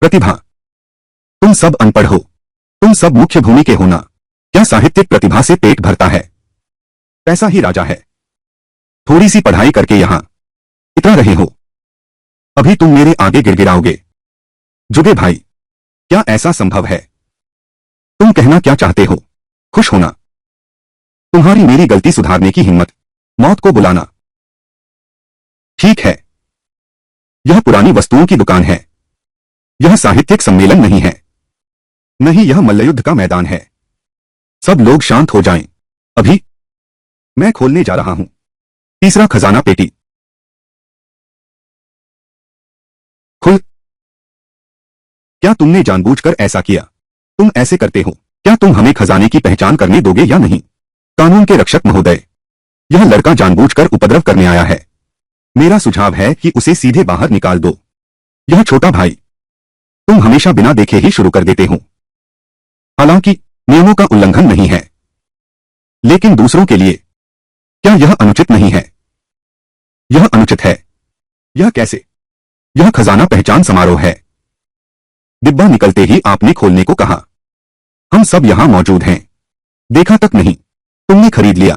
प्रतिभा। तुम सब अनपढ़ हो। तुम सब मुख्य भूमि के हो ना। क्या साहित्यिक प्रतिभा से पेट भरता है? पैसा ही राजा है। थोड़ी सी पढ़ाई करके यहां इतना रहे हो, अभी तुम मेरे आगे गिड़गिड़ाओगे। जुगे भाई, क्या ऐसा संभव है? तुम कहना क्या चाहते हो? खुश होना? तुम्हारी मेरी गलती सुधारने की हिम्मत? मौत को बुलाना? ठीक है, यह पुरानी वस्तुओं की दुकान है। यह साहित्यिक सम्मेलन नहीं है। नहीं, यह मल्लयुद्ध का मैदान है। सब लोग शांत हो जाएं। अभी मैं खोलने जा रहा हूं तीसरा खजाना पेटी। खुल। क्या तुमने जानबूझकर ऐसा किया? तुम ऐसे करते हो? क्या तुम हमें खजाने की पहचान करने दोगे या नहीं? कानून के रक्षक महोदय, यह लड़का जानबूझकर उपद्रव करने आया है। मेरा सुझाव है कि उसे सीधे बाहर निकाल दो। यह छोटा भाई, तुम हमेशा बिना देखे ही शुरू कर देते हो। हालांकि नियमों का उल्लंघन नहीं है, लेकिन दूसरों के लिए क्या यह अनुचित नहीं है? यह अनुचित है। यह कैसे? यह खजाना पहचान समारोह है। डिब्बा निकलते ही आपने खोलने को कहा। हम सब यहां मौजूद हैं। देखा तक नहीं, तुमने खरीद लिया।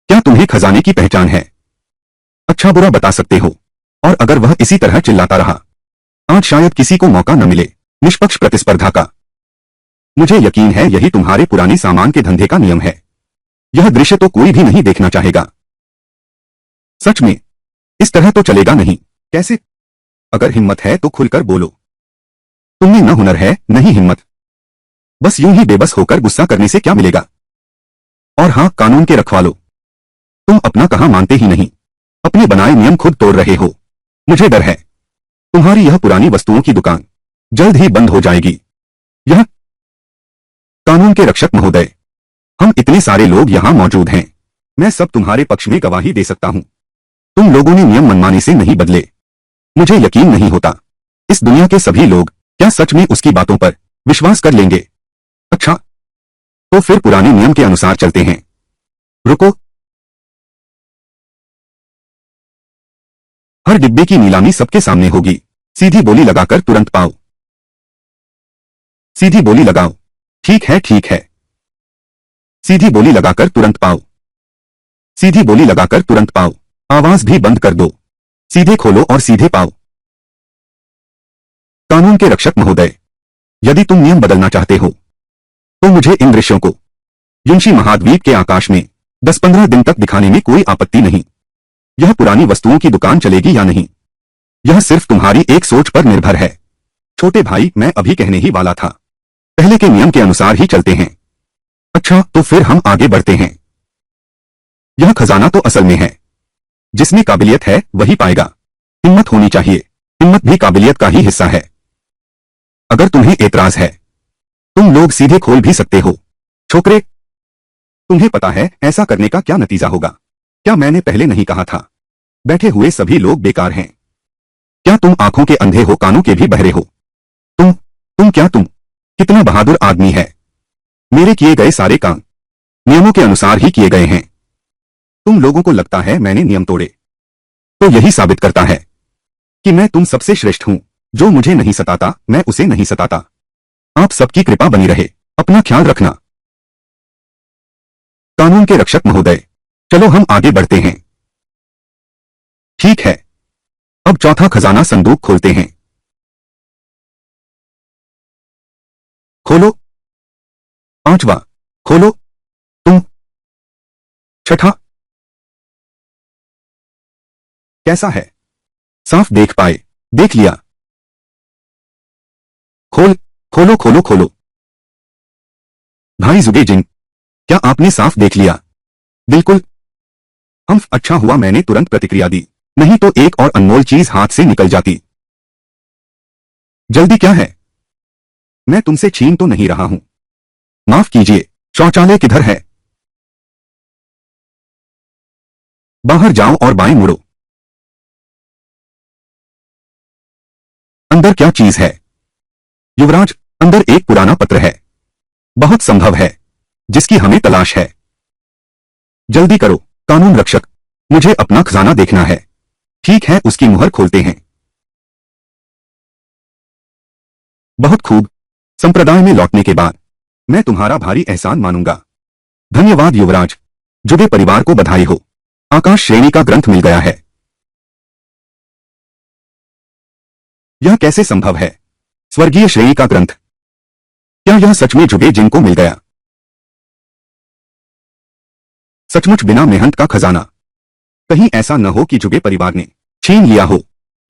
क्या तुम्हें खजाने की पहचान है? अच्छा बुरा बता सकते हो, और अगर वह इसी तरह चिल्लाता रहा, आज शायद किसी को मौका न मिले निष्पक्ष प्रतिस्पर्धा का। मुझे यकीन है यही तुम्हारे पुराने सामान के धंधे का नियम है। यह दृश्य तो कोई भी नहीं देखना चाहेगा। सच में इस तरह तो चलेगा नहीं। कैसे? अगर हिम्मत है तो खुलकर बोलो। तुमने न हुनर है न ही हिम्मत। बस यूं ही बेबस होकर गुस्सा करने से क्या मिलेगा? और हां, कानून के रखवालो, तुम अपना कहां मानते ही नहीं। अपने बनाए नियम खुद तोड़ रहे हो। मुझे डर है तुम्हारी यह पुरानी वस्तुओं की दुकान जल्द ही बंद हो जाएगी। यह कानून के रक्षक महोदय, हम इतने सारे लोग यहां मौजूद हैं। मैं सब तुम्हारे पक्ष में गवाही दे सकता हूं। तुम लोगों ने नियम मनमाने से नहीं बदले। मुझे यकीन नहीं होता इस दुनिया के सभी लोग क्या सच में उसकी बातों पर विश्वास कर लेंगे? अच्छा, तो फिर पुराने नियम के अनुसार चलते हैं। रुको, हर डिब्बे की नीलामी सबके सामने होगी। सीधी बोली लगाकर तुरंत पाओ। सीधी बोली लगाओ। ठीक है, ठीक है। सीधी बोली लगाकर तुरंत पाओ। सीधी बोली लगाकर तुरंत पाओ। आवाज भी बंद कर दो। सीधे खोलो और सीधे पाओ। कानून के रक्षक महोदय, यदि तुम नियम बदलना चाहते हो तो मुझे इन दृश्यों को युंशी महाद्वीप के आकाश में 10-15 दिन तक दिखाने में कोई आपत्ति नहीं। यह पुरानी वस्तुओं की दुकान चलेगी या नहीं, यह सिर्फ तुम्हारी एक सोच पर निर्भर है। छोटे भाई, मैं अभी कहने ही वाला था, पहले के नियम के अनुसार ही चलते हैं। अच्छा, तो फिर हम आगे बढ़ते हैं। यह खजाना तो असल में है। जिसमें काबिलियत है वही पाएगा। हिम्मत होनी चाहिए। हिम्मत भी काबिलियत का ही हिस्सा है। अगर तुम्हें एतराज है, तुम लोग सीधे खोल भी सकते हो। छोकरे, तुम्हें पता है ऐसा करने का क्या नतीजा होगा? क्या मैंने पहले नहीं कहा था? बैठे हुए सभी लोग बेकार हैं। क्या तुम आंखों के अंधे हो, कानों के भी बहरे हो? तुम कितना बहादुर आदमी है। मेरे किए गए सारे काम नियमों के अनुसार ही किए गए हैं। तुम लोगों को लगता है मैंने नियम तोड़े, तो यही साबित करता है कि मैं तुम सबसे श्रेष्ठ हूं। जो मुझे नहीं सताता मैं उसे नहीं सताता। आप सबकी कृपा बनी रहे। अपना ख्याल रखना। कानून के रक्षक महोदय, चलो हम आगे बढ़ते हैं। ठीक है, अब चौथा खजाना संदूक खोलते हैं। खोलो। पांचवा खोलो। तुम। छठा। कैसा है? साफ देख पाए? देख लिया? खोल। खोलो खोलो खोलो। भाई जुगे जिन, क्या आपने साफ देख लिया? बिल्कुल। हम, अच्छा हुआ मैंने तुरंत प्रतिक्रिया दी, नहीं तो एक और अनमोल चीज हाथ से निकल जाती। जल्दी क्या है? मैं तुमसे छीन तो नहीं रहा हूं। माफ कीजिए, शौचालय किधर है? बाहर जाओ और बाएं मुड़ो। अंदर क्या चीज है? युवराज, अंदर एक पुराना पत्र है। बहुत संभव है, जिसकी हमें तलाश है। जल्दी करो कानून रक्षक, मुझे अपना खजाना देखना है। ठीक है, उसकी मुहर खोलते हैं। बहुत खूब। संप्रदाय में लौटने के बाद मैं तुम्हारा भारी एहसान मानूंगा। धन्यवाद युवराज। जुबे परिवार को बधाई हो। आकाश श्रेणी का ग्रंथ मिल गया है। यह कैसे संभव है? स्वर्गीय श्रेणी का ग्रंथ। क्या यह सच में जुबे जिन को मिल गया? सचमुच बिना मेहनत का खजाना। कहीं ऐसा न हो कि जुबे परिवार ने छीन लिया हो।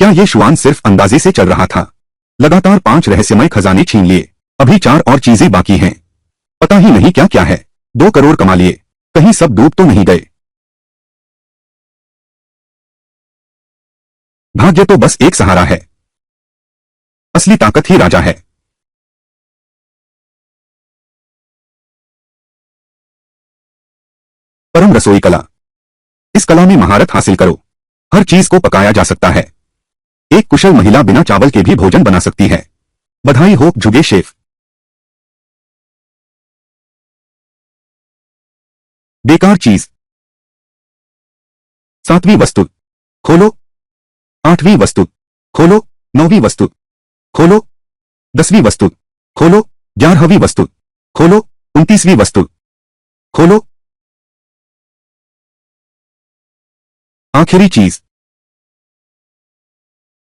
क्या यह शुआन सिर्फ अंदाजे से चल रहा था? लगातार 5 रहस्यमय खजाने छीन लिए, अभी 4 और चीजें बाकी हैं। पता ही नहीं क्या क्या है। 2 करोड़ कमा लिए, कहीं सब डूब तो नहीं गए? भाग्य तो बस एक सहारा है। असली ताकत ही राजा है। परम रसोई कला। इस कला में महारत हासिल करो। हर चीज को पकाया जा सकता है। एक कुशल महिला बिना चावल के भी भोजन बना सकती है। बधाई हो जुगे शेफ। बेकार चीज। 7वीं वस्तु खोलो। 8वीं वस्तु खोलो। 9वीं वस्तु खोलो। 10वीं वस्तु खोलो। 11वीं वस्तु खोलो। 29वीं वस्तु खोलो। आखिरी चीज।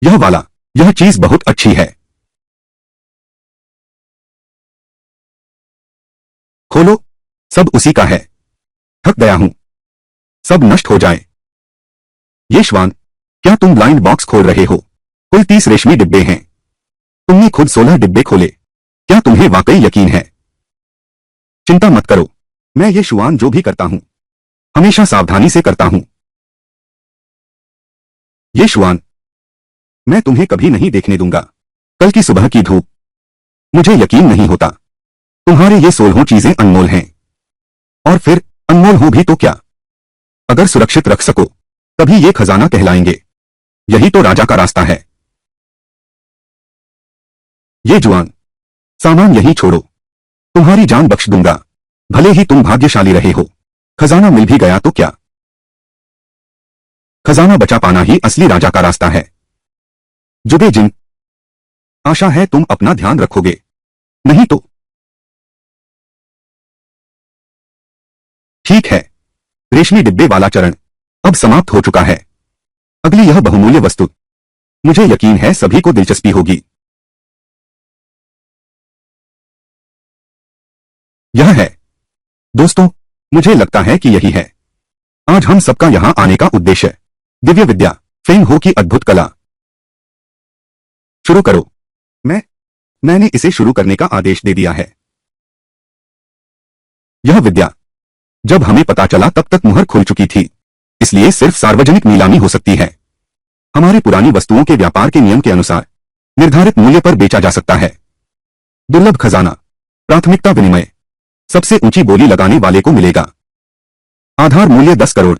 यह वाला। यह चीज बहुत अच्छी है। खोलो। सब उसी का है। थक गया हूं। सब नष्ट हो जाए। ये श्वान, क्या तुम ब्लाइंड बॉक्स खोल रहे हो? कुल 30 रेशमी डिब्बे हैं। तुमने खुद 16 डिब्बे खोले। क्या तुम्हें वाकई यकीन है? चिंता मत करो। मैं ये शुआन जो भी करता हूं, हमेशा सावधानी से करता हूं। ये शुआन मैं तुम्हें कभी नहीं देखने दूंगा। कल की सुबह की धूप। मुझे यकीन नहीं होता। तुम्हारे ये 16 चीजें अनमोल हैं। और फिर अनमोल हो भी तो क्या? अगर सुरक्षित रख सको तभी ये खजाना कहलाएंगे। यही तो राजा का रास्ता है। ये जुआन, सामान यहीं छोड़ो। तुम्हारी जान बख्श दूंगा। भले ही तुम भाग्यशाली रहे हो। खजाना मिल भी गया तो क्या? खजाना बचा पाना ही असली राजा का रास्ता है। जुबे जिन, आशा है तुम अपना ध्यान रखोगे। नहीं तो ठीक है। रेशमी डिब्बे वाला चरण अब समाप्त हो चुका है। अगली यह बहुमूल्य वस्तु। मुझे यकीन है सभी को दिलचस्पी होगी। यह है। दोस्तों, मुझे लगता है कि यही है आज हम सबका यहां आने का उद्देश्य। दिव्य विद्या, फेंग हो की अद्भुत कला। शुरू करो। मैंने इसे शुरू करने का आदेश दे दिया है। यह विद्या, जब हमें पता चला तब तक मुहर खुल चुकी थी। इसलिए सिर्फ सार्वजनिक नीलामी हो सकती है। हमारी पुरानी वस्तुओं के व्यापार के नियम के अनुसार निर्धारित मूल्य पर बेचा जा सकता है। दुर्लभ खजाना, प्राथमिकता विनिमय, सबसे ऊंची बोली लगाने वाले को मिलेगा। आधार मूल्य 10 करोड़।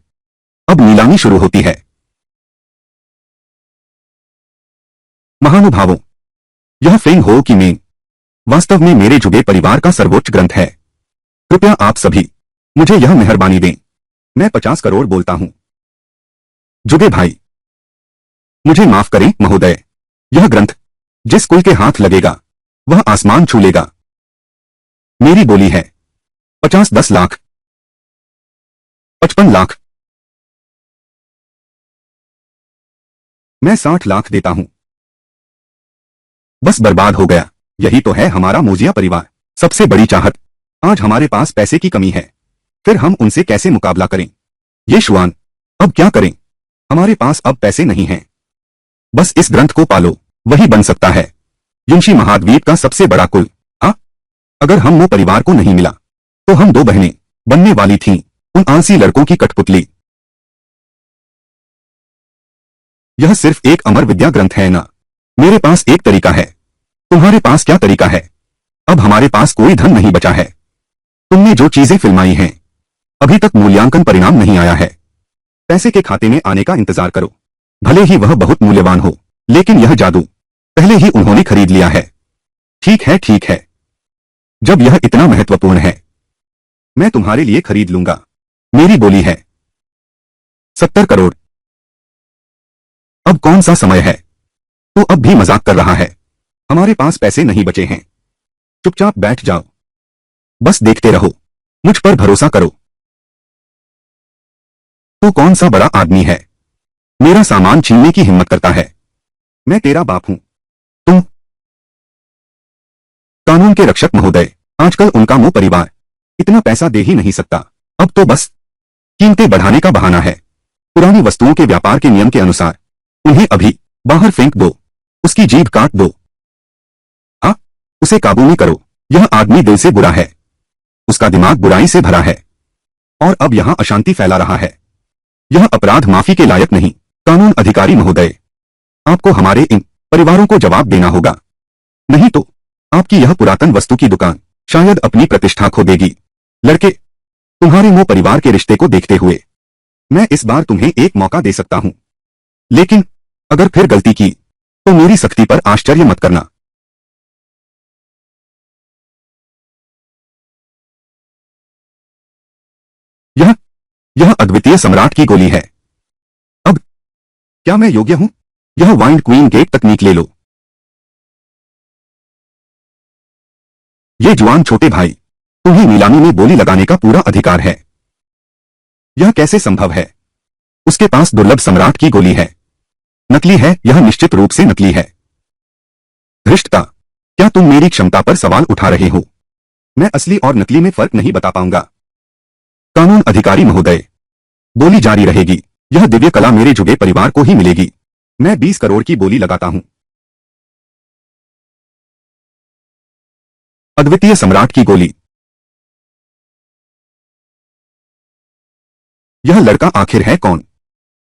अब नीलामी शुरू होती है। महानुभावों, यह फेंग हो की मेन वास्तव में मेरे जुबे परिवार का सर्वोच्च ग्रंथ है। कृपया आप सभी मुझे यह मेहरबानी दें। मैं 50 करोड़ बोलता हूं। जुबे भाई, मुझे माफ करें महोदय। यह ग्रंथ जिस कुल के हाथ लगेगा वह आसमान छू लेगा। मेरी बोली है 50-10 लाख, 55 लाख। मैं 60 लाख देता हूं। बस बर्बाद हो गया। यही तो है हमारा मोजिया परिवार सबसे बड़ी चाहत। आज हमारे पास पैसे की कमी है, फिर हम उनसे कैसे मुकाबला करें? ये शुआन, अब क्या करें? हमारे पास अब पैसे नहीं हैं। बस इस ग्रंथ को पालो, वही बन सकता है युंशी महाद्वीप का सबसे बड़ा कुल। हाँ, अगर हम वो परिवार को नहीं मिला तो हम 2 बहनें बनने वाली थीं, उन आलसी लड़कों की कठपुतली। यह सिर्फ एक अमर विद्या ग्रंथ है ना। मेरे पास एक तरीका है। तुम्हारे पास क्या तरीका है? अब हमारे पास कोई धन नहीं बचा है। तुमने जो चीजें फिल्माई हैं, अभी तक मूल्यांकन परिणाम नहीं आया है। पैसे के खाते में आने का इंतजार करो। भले ही वह बहुत मूल्यवान हो, लेकिन यह जादू पहले ही उन्होंने खरीद लिया है। ठीक है ठीक है। जब यह इतना महत्वपूर्ण है, मैं तुम्हारे लिए खरीद लूंगा। मेरी बोली है 70 करोड़। अब कौन सा समय है? तो अब भी मजाक कर रहा है। हमारे पास पैसे नहीं बचे हैं। चुपचाप बैठ जाओ। बस देखते रहो। मुझ पर भरोसा करो। तू कौन सा बड़ा आदमी है, मेरा सामान छीनने की हिम्मत करता है? मैं तेरा बाप हूं। तुम कानून के रक्षक महोदय, आजकल उनका मुंह परिवार इतना पैसा दे ही नहीं सकता। अब तो बस कीमतें बढ़ाने का बहाना है। पुरानी वस्तुओं के व्यापार के नियम के अनुसार उन्हें अभी बाहर फेंक दो। उसकी जीभ काट दो। हाँ, उसे काबू में करो। यह आदमी दिल से बुरा है। उसका दिमाग बुराई से भरा है और अब यहां अशांति फैला रहा है। यह अपराध माफी के लायक नहीं। कानून अधिकारी महोदय, आपको हमारे इन परिवारों को जवाब देना होगा, नहीं तो आपकी यह पुरातन वस्तु की दुकान शायद अपनी प्रतिष्ठा खो देगी। लड़के, तुम्हारे मुंह परिवार के रिश्ते को देखते हुए मैं इस बार तुम्हें एक मौका दे सकता हूं, लेकिन अगर फिर गलती की तो मेरी सख्ती पर आश्चर्य मत करना। यह यह अद्वितीय सम्राट की गोली है। अब क्या मैं योग्य हूं? यह वाइंड क्वीन गेट तकनीक ले लो। ये जुआन छोटे भाई, तुम्हें नीलामी में बोली लगाने का पूरा अधिकार है। यह कैसे संभव है? उसके पास दुर्लभ सम्राट की गोली है। नकली है, यह निश्चित रूप से नकली है। धृष्टता, क्या तुम मेरी क्षमता पर सवाल उठा रहे हो? मैं असली और नकली में फर्क नहीं बता पाऊंगा। कानून अधिकारी महोदय, बोली जारी रहेगी। यह दिव्य कला मेरे जुगे परिवार को ही मिलेगी। मैं 20 करोड़ की बोली लगाता हूं। अद्वितीय सम्राट की गोली। यह लड़का आखिर है कौन?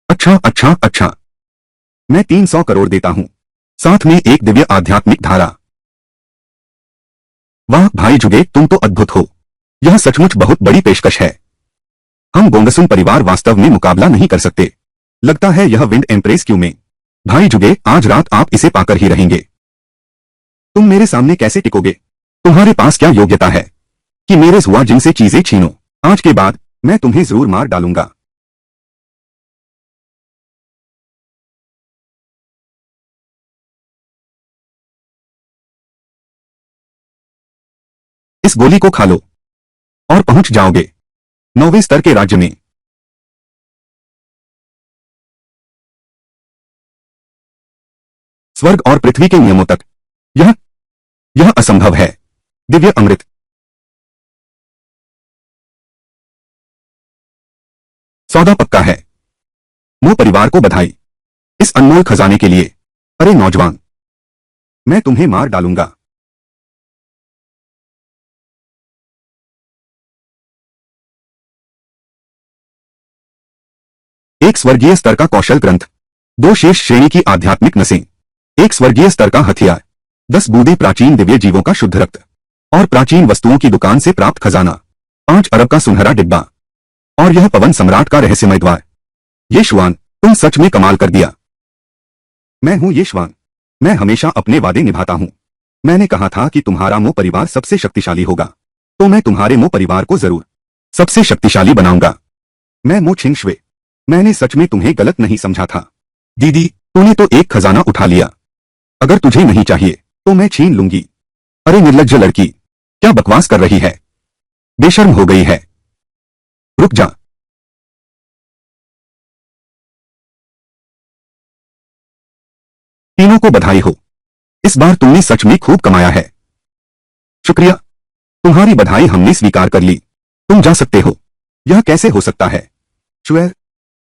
अच्छा अच्छा अच्छा, मैं 300 करोड़ देता हूं, साथ में एक दिव्य आध्यात्मिक धारा। वाह भाई जुगे, तुम तो अद्भुत हो। यह सचमुच बहुत बड़ी पेशकश है। हम गोंगसुन परिवार वास्तव में मुकाबला नहीं कर सकते। लगता है यह विंड एम्प्रेस क्यों में। भाई जुगे, आज रात आप इसे पाकर ही रहेंगे। तुम मेरे सामने कैसे टिकोगे? तुम्हारे पास क्या योग्यता है कि मेरे हुआ जिनसे चीजें छीनो? आज के बाद मैं तुम्हें जरूर मार डालूंगा। इस गोली को खा लो और पहुंच जाओगे 9वें स्तर के राज्य में। स्वर्ग और पृथ्वी के नियमों तक यह यह असंभव है। दिव्य अमृत। सौदा पक्का है। मुंह परिवार को बधाई इस अनमोल खजाने के लिए। अरे नौजवान, मैं तुम्हें मार डालूंगा। एक स्वर्गीय स्तर का कौशल ग्रंथ, 2 शेष श्रेणी की आध्यात्मिक नसें, एक स्वर्गीय स्तर का हथियार, 10 बूंदे प्राचीन दिव्य जीवों का शुद्ध रक्त और प्राचीन वस्तुओं की दुकान से प्राप्त खजाना, 5 अरब का सुनहरा डिब्बा और यह पवन सम्राट का रहस्यमय द्वार। ये श्वान, तुम सच में कमाल कर दिया। मैं हूं ये श्वान। मैं हमेशा अपने वादे निभाता हूं। मैंने कहा था कि तुम्हारा मो परिवार सबसे शक्तिशाली होगा, तो मैं तुम्हारे मो परिवार को जरूर सबसे शक्तिशाली बनाऊंगा। मैं मो छिंगशुए, मैंने सच में तुम्हें गलत नहीं समझा था। दीदी, तूने तो एक खजाना उठा लिया। अगर तुझे नहीं चाहिए तो मैं छीन लूंगी। अरे निर्लज्ज लड़की, क्या बकवास कर रही है? बेशर्म हो गई है। रुक जा। तीनों को बधाई हो। इस बार तुमने सच में खूब कमाया है। शुक्रिया। तुम्हारी बधाई हमने स्वीकार कर ली। तुम जा सकते हो। यह कैसे हो सकता है? शुएर,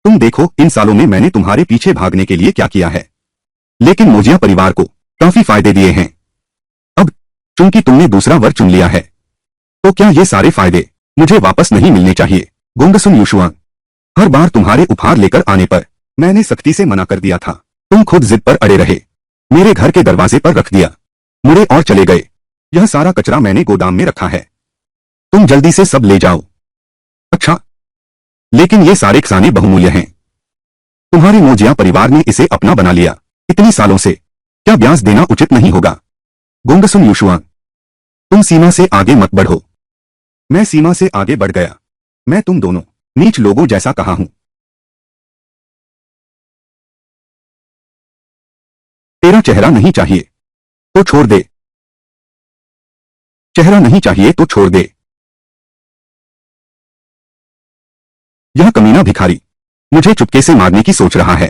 तुम देखो इन सालों में मैंने तुम्हारे पीछे भागने के लिए क्या किया है, लेकिन मोजिया परिवार को काफी फायदे दिए हैं। अब चूंकि तुमने दूसरा वर चुन लिया है, तो क्या ये सारे फायदे मुझे वापस नहीं मिलने चाहिए? गोंगसुन यूशुआन, हर बार तुम्हारे उपहार लेकर आने पर मैंने सख्ती से मना कर दिया था। तुम खुद जिद पर अड़े रहे, मेरे घर के दरवाजे पर रख दिया, मुड़े और चले गए। यह सारा कचरा मैंने गोदाम में रखा है, तुम जल्दी से सब ले जाओ। अच्छा, लेकिन ये सारे खजाने बहुमूल्य हैं। तुम्हारे मोजिया परिवार ने इसे अपना बना लिया इतने सालों से, क्या ब्याज देना उचित नहीं होगा? गोंगसुन यूशुआन, तुम सीमा से आगे मत बढ़ो। मैं सीमा से आगे बढ़ गया। मैं तुम दोनों नीच लोगों जैसा कहा हूं। तेरा चेहरा नहीं चाहिए। तो छोड़ दे। चेहरा नहीं चाहिए तो छोड़ दे। यह कमीना भिखारी मुझे चुपके से मारने की सोच रहा है।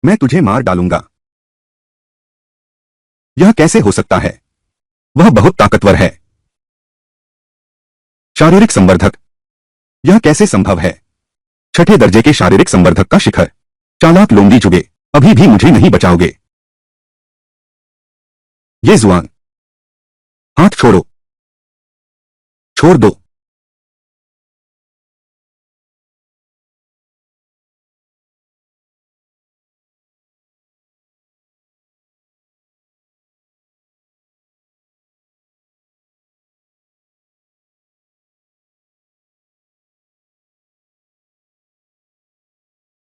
मैं तुझे मार डालूंगा। यह कैसे हो सकता है? वह बहुत ताकतवर है। शारीरिक संवर्धक। यह कैसे संभव है? छठे दर्जे के शारीरिक संवर्धक का शिखर। चालाक लोंगी जुगे, अभी भी मुझे नहीं बचाओगे। ये जुआन, हाथ छोड़ो। छोड़ दो।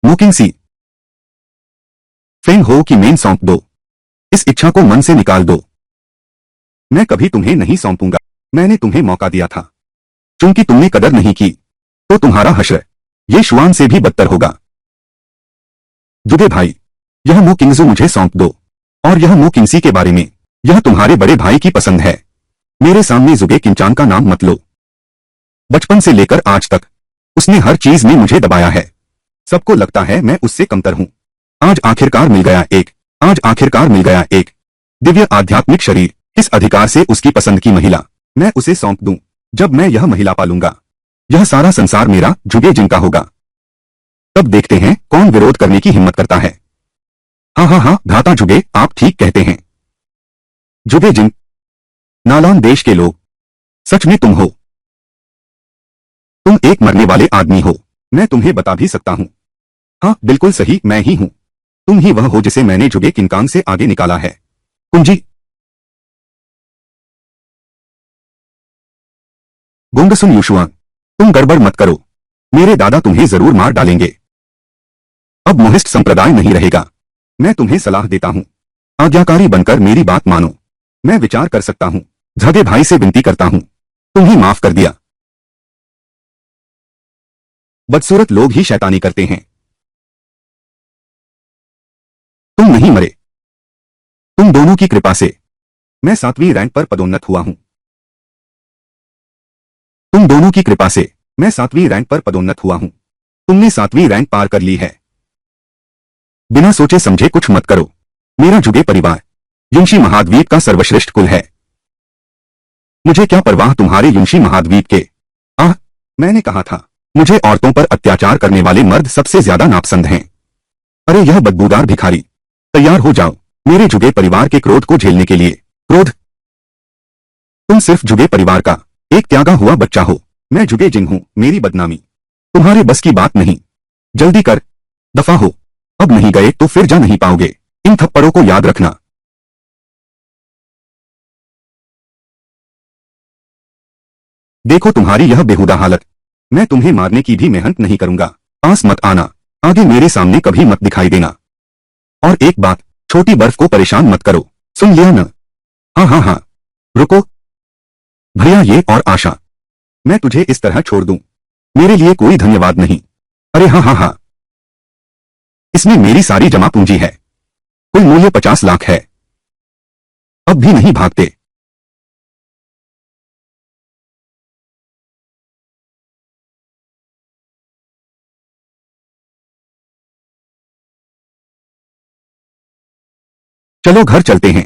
मोकिंग सी फेंग हो कि मेन सौंप दो। इस इच्छा को मन से निकाल दो। मैं कभी तुम्हें नहीं सौंपूंगा। मैंने तुम्हें मौका दिया था। चूंकि तुमने कदर नहीं की तो तुम्हारा हश्र ये शुआन से भी बदतर होगा। जुगे भाई, यह मो किंगजू मुझे सौंप दो। और यह मो किंगसी के बारे में, यह तुम्हारे बड़े भाई की पसंद है। मेरे सामने जुगे किंचान का नाम मत लो। बचपन से लेकर आज तक उसने हर चीज में मुझे दबाया है। सबको लगता है मैं उससे कमतर हूं। आज आखिरकार मिल गया एक, आज आखिरकार मिल गया एक दिव्य आध्यात्मिक शरीर। इस अधिकार से उसकी पसंद की महिला मैं उसे सौंप दूं। जब मैं यह महिला पालूंगा, यह सारा संसार मेरा जुगे जिनका होगा। तब देखते हैं कौन विरोध करने की हिम्मत करता है। हाँ हाँ हाँ भ्राता जुगे, आप ठीक कहते हैं। जुगे जिन, नालौन देश के लोग, सच में तुम हो। तुम एक मरने वाले आदमी हो। मैं तुम्हें बता भी सकता हूं। हाँ बिल्कुल सही, मैं ही हूं। तुम ही वह हो जिसे मैंने जुगे किंकांग से आगे निकाला है। कुंजी, गोंगसुन यूशुआन, तुम गड़बड़ मत करो। मेरे दादा तुम्हें जरूर मार डालेंगे। अब मोहिस्ट संप्रदाय नहीं रहेगा। मैं तुम्हें सलाह देता हूं, आज्ञाकारी बनकर मेरी बात मानो। मैं विचार कर सकता हूं। झगे भाई से विनती करता हूं, तुम ही माफ कर दिया। बदसूरत लोग ही शैतानी करते हैं। तुम नहीं मरे। तुम दोनों की कृपा से मैं 7वीं रैंक पर पदोन्नत हुआ हूं। तुम दोनों की कृपा से मैं 7वीं रैंक पर पदोन्नत हुआ हूं। तुमने 7वीं रैंक पार कर ली है। बिना सोचे समझे कुछ मत करो। मेरा जुगे परिवार युंशी महाद्वीप का सर्वश्रेष्ठ कुल है। मुझे क्या परवाह तुम्हारे युंशी महाद्वीप के। आह, मैंने कहा था, मुझे औरतों पर अत्याचार करने वाले मर्द सबसे ज्यादा नापसंद हैं। अरे यह बदबूदार भिखारी, तैयार हो जाओ मेरे जुगे परिवार के क्रोध को झेलने के लिए। क्रोध? तुम सिर्फ जुगे परिवार का एक त्यागा हुआ बच्चा हो। मैं जुगे जिन हूं, मेरी बदनामी तुम्हारे बस की बात नहीं। जल्दी कर, दफा हो। अब नहीं गए तो फिर जा नहीं पाओगे। इन थप्पड़ों को याद रखना। देखो तुम्हारी यह बेहुदा हालत। मैं तुम्हें मारने की भी मेहनत नहीं करूंगा। पास मत आना। आगे मेरे सामने कभी मत दिखाई देना। और एक बात, छोटी बर्फ को परेशान मत करो। सुन लिया न? हाँ हाँ हाँ। रुको भैया, ये और आशा, मैं तुझे इस तरह छोड़ दूं, मेरे लिए कोई धन्यवाद नहीं। अरे हाँ हाँ हाँ, इसमें मेरी सारी जमा पूंजी है। कुल मूल्य 50 लाख है। अब भी नहीं भागते? चलो घर चलते हैं।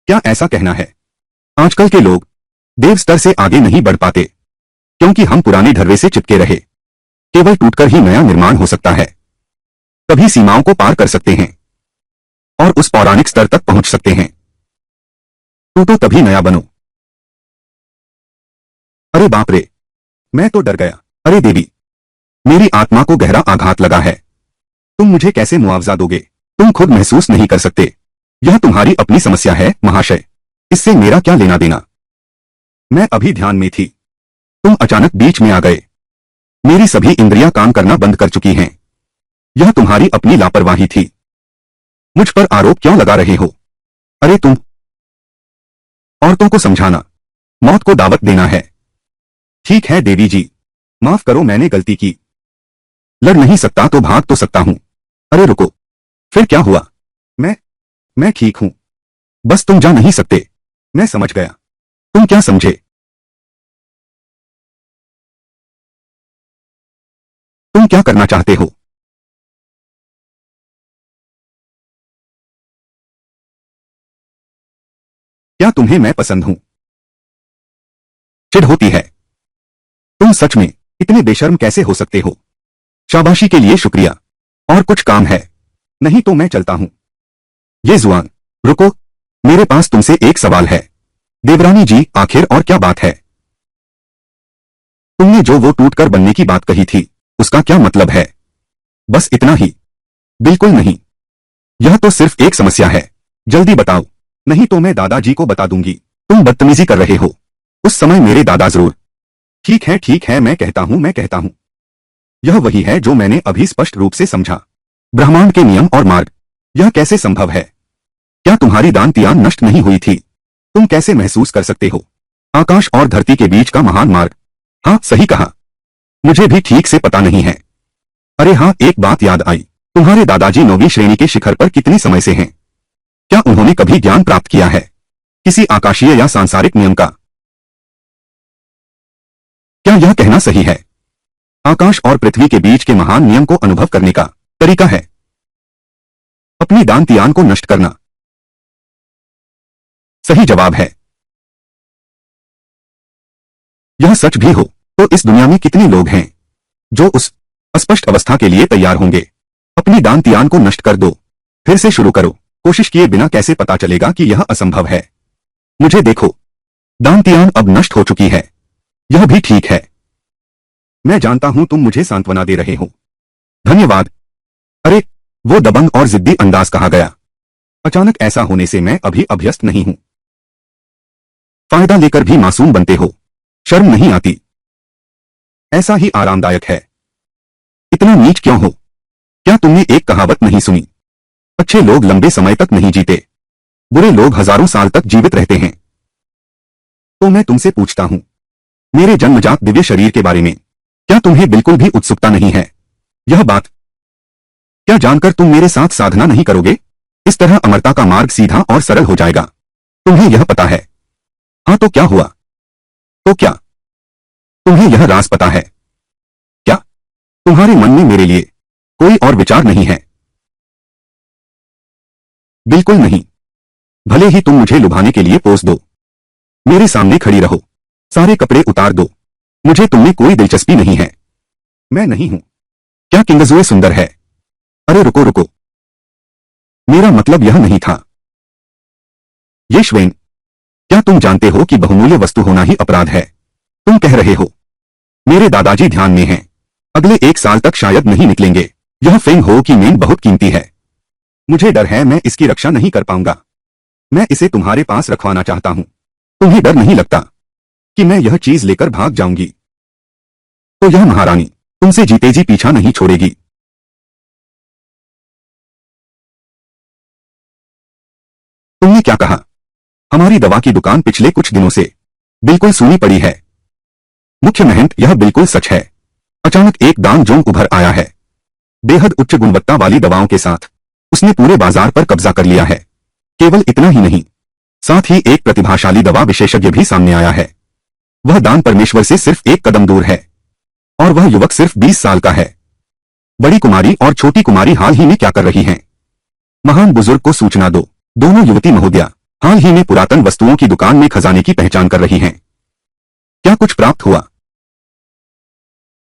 क्या ऐसा कहना है? आजकल के लोग देव स्तर से आगे नहीं बढ़ पाते क्योंकि हम पुराने ढर्रे से चिपके रहे। केवल टूटकर ही नया निर्माण हो सकता है। तभी सीमाओं को पार कर सकते हैं और उस पौराणिक स्तर तक पहुंच सकते हैं। टूटो तभी नया बनो। अरे बाप रे, मैं तो डर गया। अरे देवी, मेरी आत्मा को गहरा आघात लगा है। तुम मुझे कैसे मुआवजा दोगे? तुम खुद महसूस नहीं कर सकते। यह तुम्हारी अपनी समस्या है महाशय। इससे मेरा क्या लेना देना? मैं अभी ध्यान में थी, तुम अचानक बीच में आ गए। मेरी सभी इंद्रियां काम करना बंद कर चुकी हैं। यह तुम्हारी अपनी लापरवाही थी। मुझ पर आरोप क्यों लगा रहे हो? अरे तुम औरतों को समझाना मौत को दावत देना है। ठीक है देवी जी, माफ करो, मैंने गलती की। लड़ नहीं सकता तो भाग तो सकता हूं। अरे रुको, फिर क्या हुआ? मैं ठीक हूं, बस तुम जा नहीं सकते। मैं समझ गया। तुम क्या समझे? तुम क्या करना चाहते हो? क्या तुम्हें मैं पसंद हूं? चिढ़ होती है। तुम सच में इतने बेशर्म कैसे हो सकते हो? शाबाशी के लिए शुक्रिया। और कुछ काम है? नहीं तो मैं चलता हूं। ये जुआन, रुको, मेरे पास तुमसे एक सवाल है। देवरानी जी, आखिर और क्या बात है? तुमने जो वो टूटकर बनने की बात कही थी, उसका क्या मतलब है? बस इतना ही? बिल्कुल नहीं। यह तो सिर्फ एक समस्या है। जल्दी बताओ, नहीं तो मैं दादाजी को बता दूंगी तुम बदतमीजी कर रहे हो। उस समय मेरे दादा जरूर। ठीक है, मैं कहता हूं। यह वही है जो मैंने अभी स्पष्ट रूप से समझा। ब्रह्मांड के नियम और मार्ग। यह कैसे संभव है? क्या तुम्हारी दान तियान नष्ट नहीं हुई थी? तुम कैसे महसूस कर सकते हो? आकाश और धरती के बीच का महान मार्ग। हाँ, सही कहा। मुझे भी ठीक से पता नहीं है। अरे हाँ, एक बात याद आई। तुम्हारे दादाजी 9वीं श्रेणी के शिखर पर कितने समय से हैं? क्या उन्होंने कभी ज्ञान प्राप्त किया है? किसी आकाशीय या सांसारिक नियम का? क्या यह कहना सही है? आकाश और पृथ्वी के बीच के महान नियम को अनुभव करने का तरीका है अपनी दान तियान को नष्ट करना। सही जवाब है। यह सच भी हो तो इस दुनिया में कितने लोग हैं जो उस अस्पष्ट अवस्था के लिए तैयार होंगे? अपनी दान तियान को नष्ट कर दो, फिर से शुरू करो। कोशिश किए बिना कैसे पता चलेगा कि यह असंभव है? मुझे देखो, दान तियान अब नष्ट हो चुकी है। यह भी ठीक है। मैं जानता हूं तुम मुझे सांत्वना दे रहे हो। धन्यवाद। अरे, वो दबंग और जिद्दी अंदाज कहा गया। अचानक ऐसा होने से मैं अभी अभ्यस्त नहीं हूं। फायदा लेकर भी मासूम बनते हो, शर्म नहीं आती? ऐसा ही आरामदायक है। इतना नीच क्यों हो? क्या तुमने एक कहावत नहीं सुनी? अच्छे लोग लंबे समय तक नहीं जीते, बुरे लोग हजारों साल तक जीवित रहते हैं। तो मैं तुमसे पूछता हूं, मेरे जन्मजात दिव्य शरीर के बारे में क्या तुम्हें बिल्कुल भी उत्सुकता नहीं है? यह बात क्या जानकर तुम मेरे साथ साधना नहीं करोगे? इस तरह अमरता का मार्ग सीधा और सरल हो जाएगा। तुम्हें यह पता है? हाँ, तो क्या हुआ? तो क्या तुम्हें यह राज पता है? क्या तुम्हारे मन में मेरे लिए कोई और विचार नहीं है? बिल्कुल नहीं। भले ही तुम मुझे लुभाने के लिए पोस दो, मेरे सामने खड़ी रहो, सारे कपड़े उतार दो, मुझे तुममें कोई दिलचस्पी नहीं है। मैं नहीं हूं। क्या किंगजुए सुंदर है? अरे रुको रुको, मेरा मतलब यह नहीं था। ये श्वेन, क्या तुम जानते हो कि बहुमूल्य वस्तु होना ही अपराध है? तुम कह रहे हो मेरे दादाजी ध्यान में हैं, अगले 1 साल तक शायद नहीं निकलेंगे। यह फेंग हो कि मेन बहुत कीमती है। मुझे डर है मैं इसकी रक्षा नहीं कर पाऊंगा। मैं इसे तुम्हारे पास रखवाना चाहता हूं। तुम्हें डर नहीं लगता कि मैं यह चीज लेकर भाग जाऊंगी? तो यह महारानी तुमसे जीते जी पीछा नहीं छोड़ेगी। तुमने क्या कहा? हमारी दवा की दुकान पिछले कुछ दिनों से बिल्कुल सूनी पड़ी है। मुख्य महंत, यह बिल्कुल सच है। अचानक एक दांग जोंग उभर आया है। बेहद उच्च गुणवत्ता वाली दवाओं के साथ उसने पूरे बाजार पर कब्जा कर लिया है। केवल इतना ही नहीं, साथ ही एक प्रतिभाशाली दवा विशेषज्ञ भी सामने आया है। वह दान परमेश्वर से सिर्फ 1 कदम दूर है, और वह युवक सिर्फ 20 साल का है। बड़ी कुमारी और छोटी कुमारी हाल ही में क्या कर रही हैं? महान बुजुर्ग को सूचना दो। दोनों युवती महोदया हाल ही में पुरातन वस्तुओं की दुकान में खजाने की पहचान कर रही हैं। क्या कुछ प्राप्त हुआ?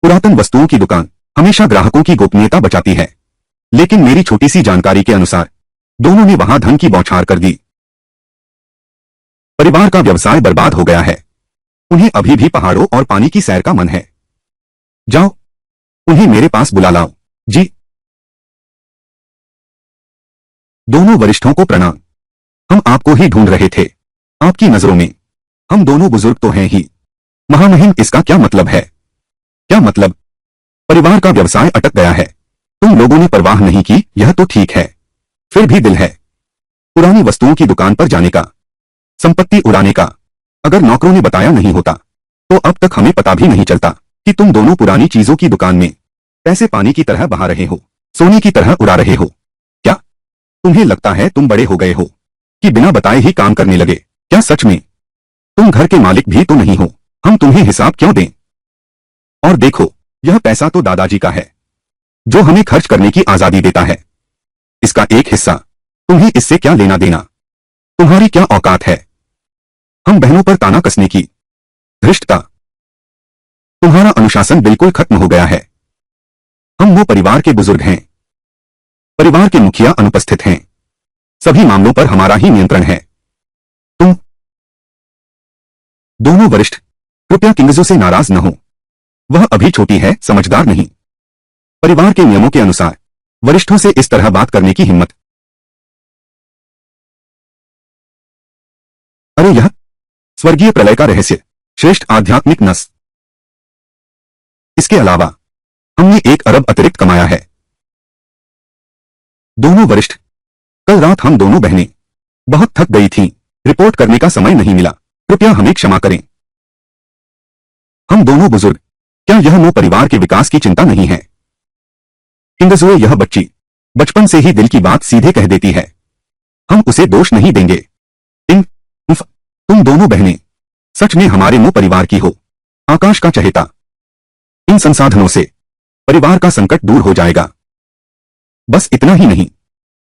पुरातन वस्तुओं की दुकान हमेशा ग्राहकों की गोपनीयता बचाती है, लेकिन मेरी छोटी सी जानकारी के अनुसार दोनों ने वहां धन की बौछार कर दी। परिवार का व्यवसाय बर्बाद हो गया है। उन्हें अभी भी पहाड़ों और पानी की सैर का मन है। जाओ, उन्हें मेरे पास बुला लाओ। जी। दोनों वरिष्ठों को प्रणाम। हम आपको ही ढूंढ रहे थे। आपकी नजरों में हम दोनों बुजुर्ग तो हैं ही। महामहिम, इसका क्या मतलब है? क्या मतलब? परिवार का व्यवसाय अटक गया है। तुम लोगों ने परवाह नहीं की, यह तो ठीक है। फिर भी दिल है पुरानी वस्तुओं की दुकान पर जाने का। संपत्ति उड़ाने का। अगर नौकरों ने बताया नहीं होता तो अब तक हमें पता भी नहीं चलता कि तुम दोनों पुरानी चीजों की दुकान में पैसे पानी की तरह बहा रहे हो, सोने की तरह उड़ा रहे हो। क्या तुम्हें लगता है तुम बड़े हो गए हो कि बिना बताए ही काम करने लगे? क्या सच में तुम घर के मालिक भी तो नहीं हो? हम तुम्हें हिसाब क्यों दें? और देखो, यह पैसा तो दादाजी का है जो हमें खर्च करने की आजादी देता है। इसका एक हिस्सा तुम्हें इससे क्या लेना देना? तुम्हारी क्या औकात है हम बहनों पर ताना कसने की? धृष्टता। तुम्हारा अनुशासन बिल्कुल खत्म हो गया है। हम वो परिवार के बुजुर्ग हैं, परिवार के मुखिया अनुपस्थित हैं, सभी मामलों पर हमारा ही नियंत्रण है। तुम दोनों वरिष्ठ कृपया किंगजू से नाराज न हो। वह अभी छोटी है, समझदार नहीं। परिवार के नियमों के अनुसार वरिष्ठों से इस तरह बात करने की हिम्मत। अरे यह स्वर्गीय प्रलय का रहस्य, श्रेष्ठ आध्यात्मिक नस। इसके अलावा हमने 1 अरब अतिरिक्त कमाया है। दोनों वरिष्ठ, कल रात हम दोनों बहनें बहुत थक गई थीं, रिपोर्ट करने का समय नहीं मिला, कृपया हमें क्षमा करें। हम दोनों बुजुर्ग, क्या यह नो परिवार के विकास की चिंता नहीं है? किंगजुए, यह बच्ची बचपन से ही दिल की बात सीधे कह देती है, हम उसे दोष नहीं देंगे। तुम दोनों बहनें सच में हमारे मो परिवार की हो, आकाश का चहेता। इन संसाधनों से परिवार का संकट दूर हो जाएगा। बस इतना ही नहीं,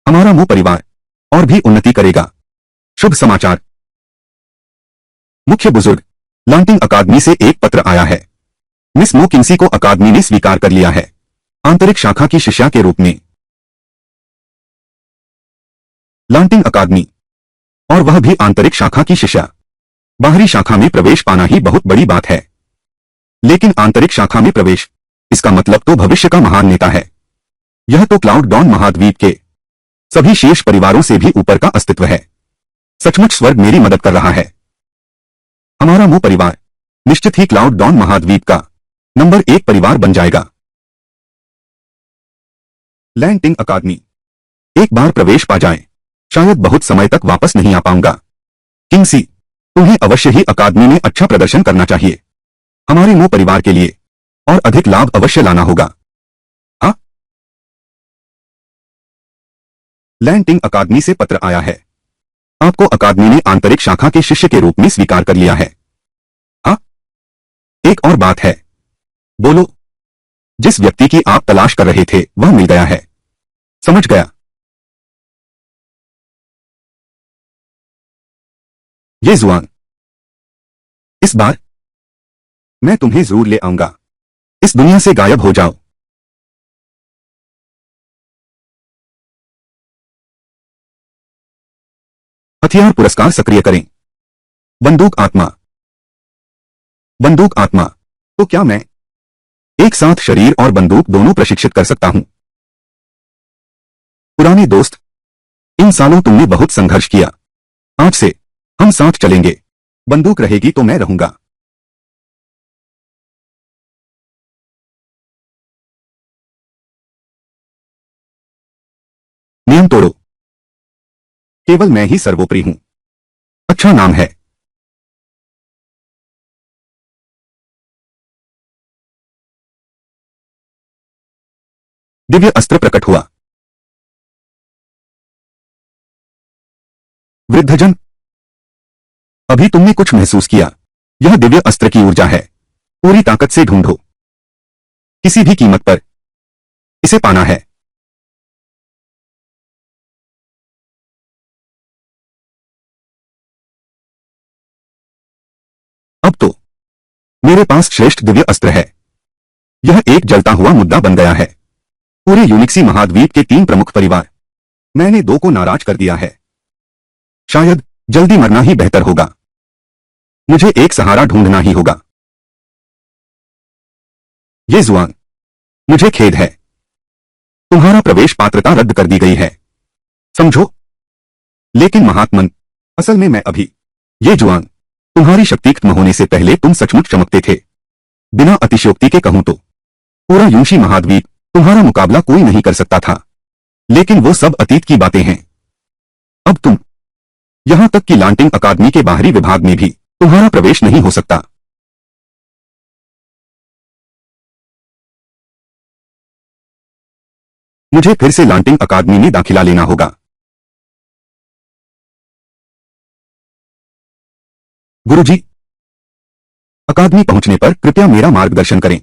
हमारा मो परिवार और भी उन्नति करेगा। शुभ समाचार। मुख्य बुजुर्ग, लांटिंग अकादमी से एक पत्र आया है। मिस मो किंसी को अकादमी ने स्वीकार कर लिया है, आंतरिक शाखा की शिष्या के रूप में। लांटिंग अकादमी, और वह भी आंतरिक शाखा की शिष्या। बाहरी शाखा में प्रवेश पाना ही बहुत बड़ी बात है, लेकिन आंतरिक शाखा में प्रवेश, इसका मतलब तो भविष्य का महान नेता है। यह तो क्लाउड डॉन महाद्वीप के सभी शेष परिवारों से भी ऊपर का अस्तित्व है। सचमुच स्वर्ग मेरी मदद कर रहा है। हमारा मो परिवार निश्चित ही क्लाउड डॉन महाद्वीप का नंबर 1 परिवार बन जाएगा। लैंटिंग अकादमी, एक बार प्रवेश पा जाए, शायद बहुत समय तक वापस नहीं आ पाऊंगा। किंगसी, तुम्हें अवश्य ही अकादमी में अच्छा प्रदर्शन करना चाहिए। हमारे मो परिवार के लिए और अधिक लाभ अवश्य लाना होगा। हाँ? लैंटिंग अकादमी से पत्र आया है। आपको अकादमी ने आंतरिक शाखा के शिष्य के रूप में स्वीकार कर लिया है। हाँ? एक और बात है। बोलो। जिस व्यक्ति की आप तलाश कर रहे थे वह मिल गया है। समझ गया। ये जुआन, इस बार मैं तुम्हें जरूर ले आऊंगा। इस दुनिया से गायब हो जाओ। हथियार पुरस्कार सक्रिय करें। बंदूक आत्मा। बंदूक आत्मा, तो क्या मैं एक साथ शरीर और बंदूक दोनों प्रशिक्षित कर सकता हूं? पुराने दोस्त, इन सालों तुमने बहुत संघर्ष किया। आज से हम साथ चलेंगे। बंदूक रहेगी तो मैं रहूंगा। नियम तोड़ो। केवल मैं ही सर्वोपरि हूं। अच्छा नाम है। दिव्य अस्त्र प्रकट हुआ। वृद्धजन, अभी तुमने कुछ महसूस किया। यह दिव्य अस्त्र की ऊर्जा है। पूरी ताकत से ढूंढो। किसी भी कीमत पर इसे पाना है। अब तो मेरे पास श्रेष्ठ दिव्य अस्त्र है। यह एक जलता हुआ मुद्दा बन गया है। पूरे यूनिक्सी महाद्वीप के 3 प्रमुख परिवार, मैंने 2 को नाराज कर दिया है। शायद जल्दी मरना ही बेहतर होगा। मुझे एक सहारा ढूंढना ही होगा। ये जुआन, मुझे खेद है। तुम्हारा प्रवेश पात्रता रद्द कर दी गई है। समझो। लेकिन महात्मन, असल में मैं अभी, ये जुआन, तुम्हारी शक्ति खत्म होने से पहले तुम सचमुच चमकते थे। बिना अतिशयोक्ति के कहूं तो पूरा यूंशी महाद्वीप तुम्हारा मुकाबला कोई नहीं कर सकता था। लेकिन वो सब अतीत की बातें हैं। अब तुम यहां तक कि लांटिंग अकादमी के बाहरी विभाग में भी तुम्हारा प्रवेश नहीं हो सकता। मुझे फिर से लांटिंग अकादमी में दाखिला लेना होगा। गुरुजी, अकादमी पहुंचने पर कृपया मेरा मार्गदर्शन करें।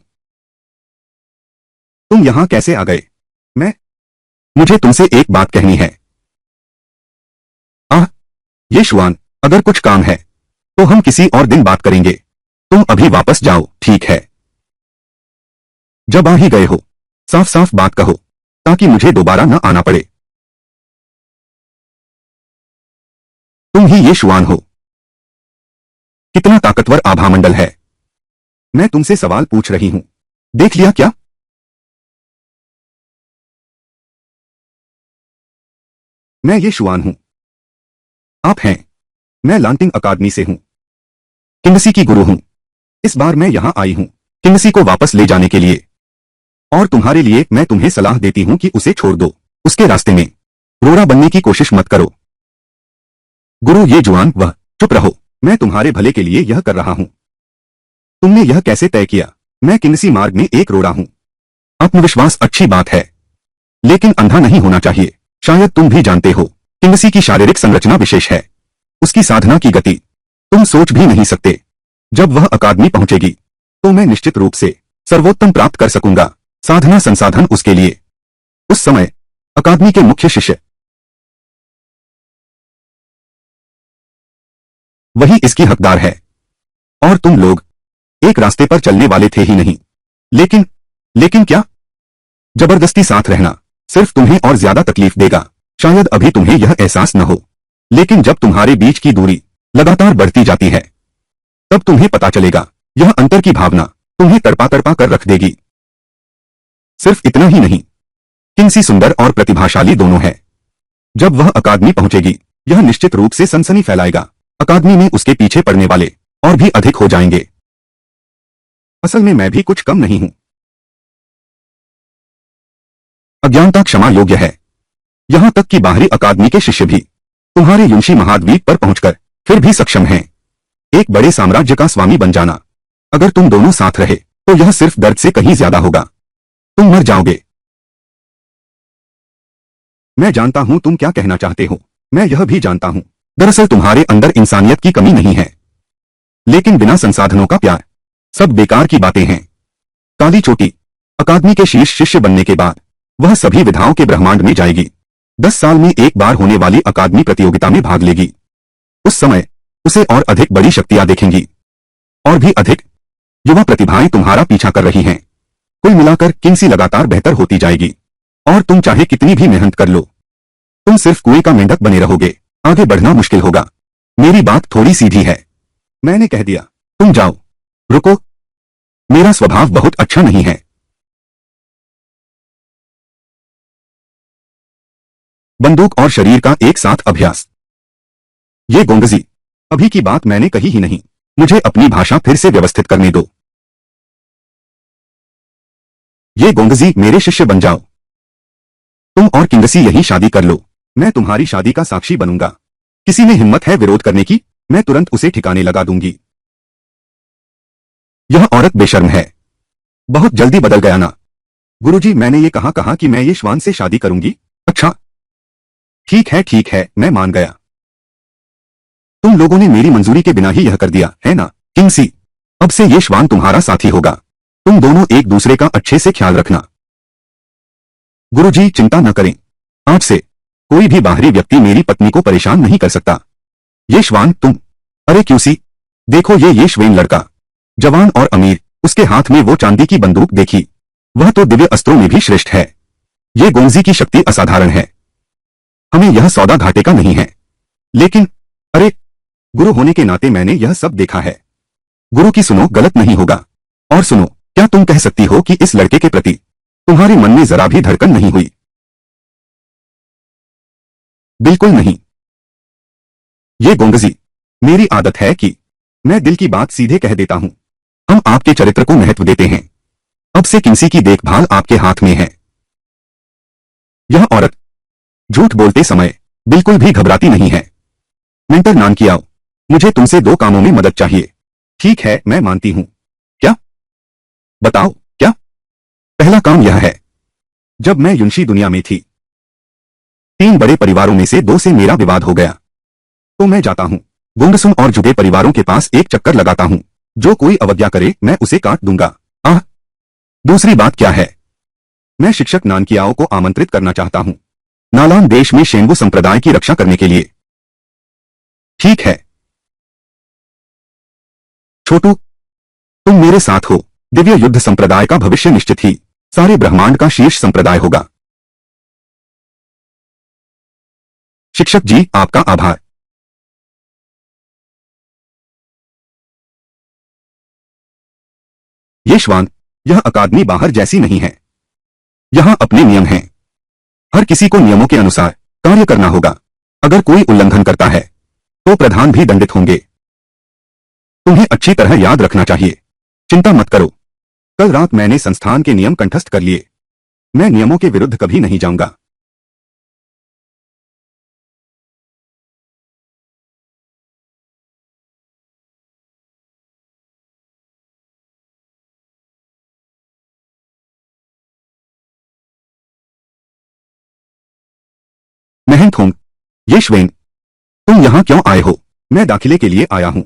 तुम यहां कैसे आ गए? मुझे तुमसे एक बात कहनी है। आह, ये शुआन, अगर कुछ काम है तो हम किसी और दिन बात करेंगे। तुम अभी वापस जाओ, ठीक है? जब आ ही गए हो, साफ साफ बात कहो ताकि मुझे दोबारा न आना पड़े। तुम ही ये शुआन हो। कितना ताकतवर आभामंडल है। मैं तुमसे सवाल पूछ रही हूं, देख लिया क्या? मैं ये शुआन हूं। आप हैं। मैं लांटिंग अकादमी से हूं, किंगसी की गुरु हूं। इस बार मैं यहां आई हूं किंगसी को वापस ले जाने के लिए। और तुम्हारे लिए मैं तुम्हें सलाह देती हूं कि उसे छोड़ दो। उसके रास्ते में रोड़ा बनने की कोशिश मत करो। गुरु ये जुआन वह, चुप रहो। मैं तुम्हारे भले के लिए यह कर रहा हूं। तुमने यह कैसे तय किया? मैं किंगसी मार्ग में एक रोड़ा हूं। आत्मविश्वास अच्छी बात है, लेकिन अंधा नहीं होना चाहिए। शायद तुम भी जानते हो, किंगसी की शारीरिक संरचना विशेष है। उसकी साधना की गति तुम सोच भी नहीं सकते। जब वह अकादमी पहुंचेगी तो मैं निश्चित रूप से सर्वोत्तम प्राप्त कर सकूंगा। साधना संसाधन उसके लिए। उस समय अकादमी के मुख्य शिष्य वही इसकी हकदार है। और तुम लोग एक रास्ते पर चलने वाले थे ही नहीं। लेकिन क्या? जबरदस्ती साथ रहना सिर्फ तुम्हें और ज्यादा तकलीफ देगा। शायद अभी तुम्हें यह एहसास न हो, लेकिन जब तुम्हारे बीच की दूरी लगातार बढ़ती जाती है तब तुम्हें पता चलेगा। यह अंतर की भावना तुम्हें तड़पा तड़पा कर रख देगी। सिर्फ इतना ही नहीं, किंगसी सुंदर और प्रतिभाशाली दोनों है। जब वह अकादमी पहुंचेगी यह निश्चित रूप से सनसनी फैलाएगा। अकादमी में उसके पीछे पड़ने वाले और भी अधिक हो जाएंगे। असल में मैं भी कुछ कम नहीं हूं। अज्ञानता क्षमा योग्य है। यहां तक कि बाहरी अकादमी के शिष्य भी तुम्हारे युंशी महाद्वीप पर पहुंचकर फिर भी सक्षम हैं एक बड़े साम्राज्य का स्वामी बन जाना। अगर तुम दोनों साथ रहे तो यह सिर्फ दर्द से कहीं ज्यादा होगा। तुम मर जाओगे। मैं जानता हूं तुम क्या कहना चाहते हो। मैं यह भी जानता हूं, दरअसल तुम्हारे अंदर इंसानियत की कमी नहीं है, लेकिन बिना संसाधनों का प्यार, सब बेकार की बातें हैं। काली चोटी अकादमी के शीर्ष शिष्य बनने के बाद वह सभी विधाओं के ब्रह्मांड में जाएगी। 10 साल में एक बार होने वाली अकादमी प्रतियोगिता में भाग लेगी। उस समय उसे और अधिक बड़ी शक्तियां देखेंगी। और भी अधिक युवा प्रतिभाएं तुम्हारा पीछा कर रही हैं। कुल मिलाकर किंगसी लगातार बेहतर होती जाएगी। और तुम चाहे कितनी भी मेहनत कर लो, तुम सिर्फ कुएं का मेंढक बने रहोगे। आगे बढ़ना मुश्किल होगा। मेरी बात थोड़ी सीधी है। मैंने कह दिया, तुम जाओ। रुको, मेरा स्वभाव बहुत अच्छा नहीं है। बंदूक और शरीर का एक साथ अभ्यास। ये गोंगजी, अभी की बात मैंने कही ही नहीं। मुझे अपनी भाषा फिर से व्यवस्थित करने दो। ये गोंगजी मेरे शिष्य बन जाओ। तुम और किंगसी यही शादी कर लो। मैं तुम्हारी शादी का साक्षी बनूंगा। किसी में हिम्मत है विरोध करने की, मैं तुरंत उसे ठिकाने लगा दूंगी। यह औरत बेशर्म है। बहुत जल्दी बदल गया ना? गुरुजी, मैंने ये कहा कि मैं ये श्वान से शादी करूंगी। अच्छा, ठीक है, मैं मान गया। तुम लोगों ने मेरी मंजूरी के बिना ही यह कर दिया है ना? किंगसी, अब से ये श्वान तुम्हारा साथी होगा। तुम दोनों एक दूसरे का अच्छे से ख्याल रखना। गुरुजी, चिंता न करें। आज से कोई भी बाहरी व्यक्ति मेरी पत्नी को परेशान नहीं कर सकता। ये श्वान तुम। अरे क्यूसी, देखो ये श्वेन लड़का, जवान और अमीर, उसके हाथ में वो चांदी की बंदूक देखी। वह तो दिव्य अस्त्रों में भी श्रेष्ठ है। ये गोंगजी की शक्ति असाधारण है। हमें यह सौदा घाटे का नहीं है। लेकिन अरे, गुरु होने के नाते मैंने यह सब देखा है। गुरु की सुनो, गलत नहीं होगा। और सुनो, क्या तुम कह सकती हो कि इस लड़के के प्रति तुम्हारे मन में जरा भी धड़कन नहीं हुई? बिल्कुल नहीं। ये गोंगजी, मेरी आदत है कि मैं दिल की बात सीधे कह देता हूं। हम आपके चरित्र को महत्व देते हैं। अब से किंगसी की देखभाल आपके हाथ में है। यह औरत झूठ बोलते समय बिल्कुल भी घबराती नहीं है। मेंटर नानकियाओ, मुझे तुमसे 2 कामों में मदद चाहिए। ठीक है, मैं मानती हूं। क्या? बताओ, क्या? पहला काम यह है, जब मैं युनशी दुनिया में थी, 3 बड़े परिवारों में से 2 से मेरा विवाद हो गया। तो मैं जाता हूं, गुंडसुन और जुगे परिवारों के पास एक चक्कर लगाता हूं। जो कोई अवज्ञा करे मैं उसे काट दूंगा। आह! दूसरी बात क्या है? मैं शिक्षक नानकियाओ को आमंत्रित करना चाहता हूं, नालान देश में शेंगू संप्रदाय की रक्षा करने के लिए। ठीक है छोटू, तुम मेरे साथ हो। दिव्य युद्ध संप्रदाय का भविष्य निश्चित ही सारे ब्रह्मांड का शीर्ष संप्रदाय होगा। शिक्षक जी, आपका आभार। ये श्वान, यह अकादमी बाहर जैसी नहीं है। यहां अपने नियम हैं। हर किसी को नियमों के अनुसार कार्य करना होगा। अगर कोई उल्लंघन करता है तो प्रधान भी दंडित होंगे। तुम्हें अच्छी तरह याद रखना चाहिए। चिंता मत करो, कल रात मैंने संस्थान के नियम कंठस्थ कर लिए। मैं नियमों के विरुद्ध कभी नहीं जाऊंगा। महंथोंग, ये श्वेन, तुम यहां क्यों आए हो? मैं दाखिले के लिए आया हूं।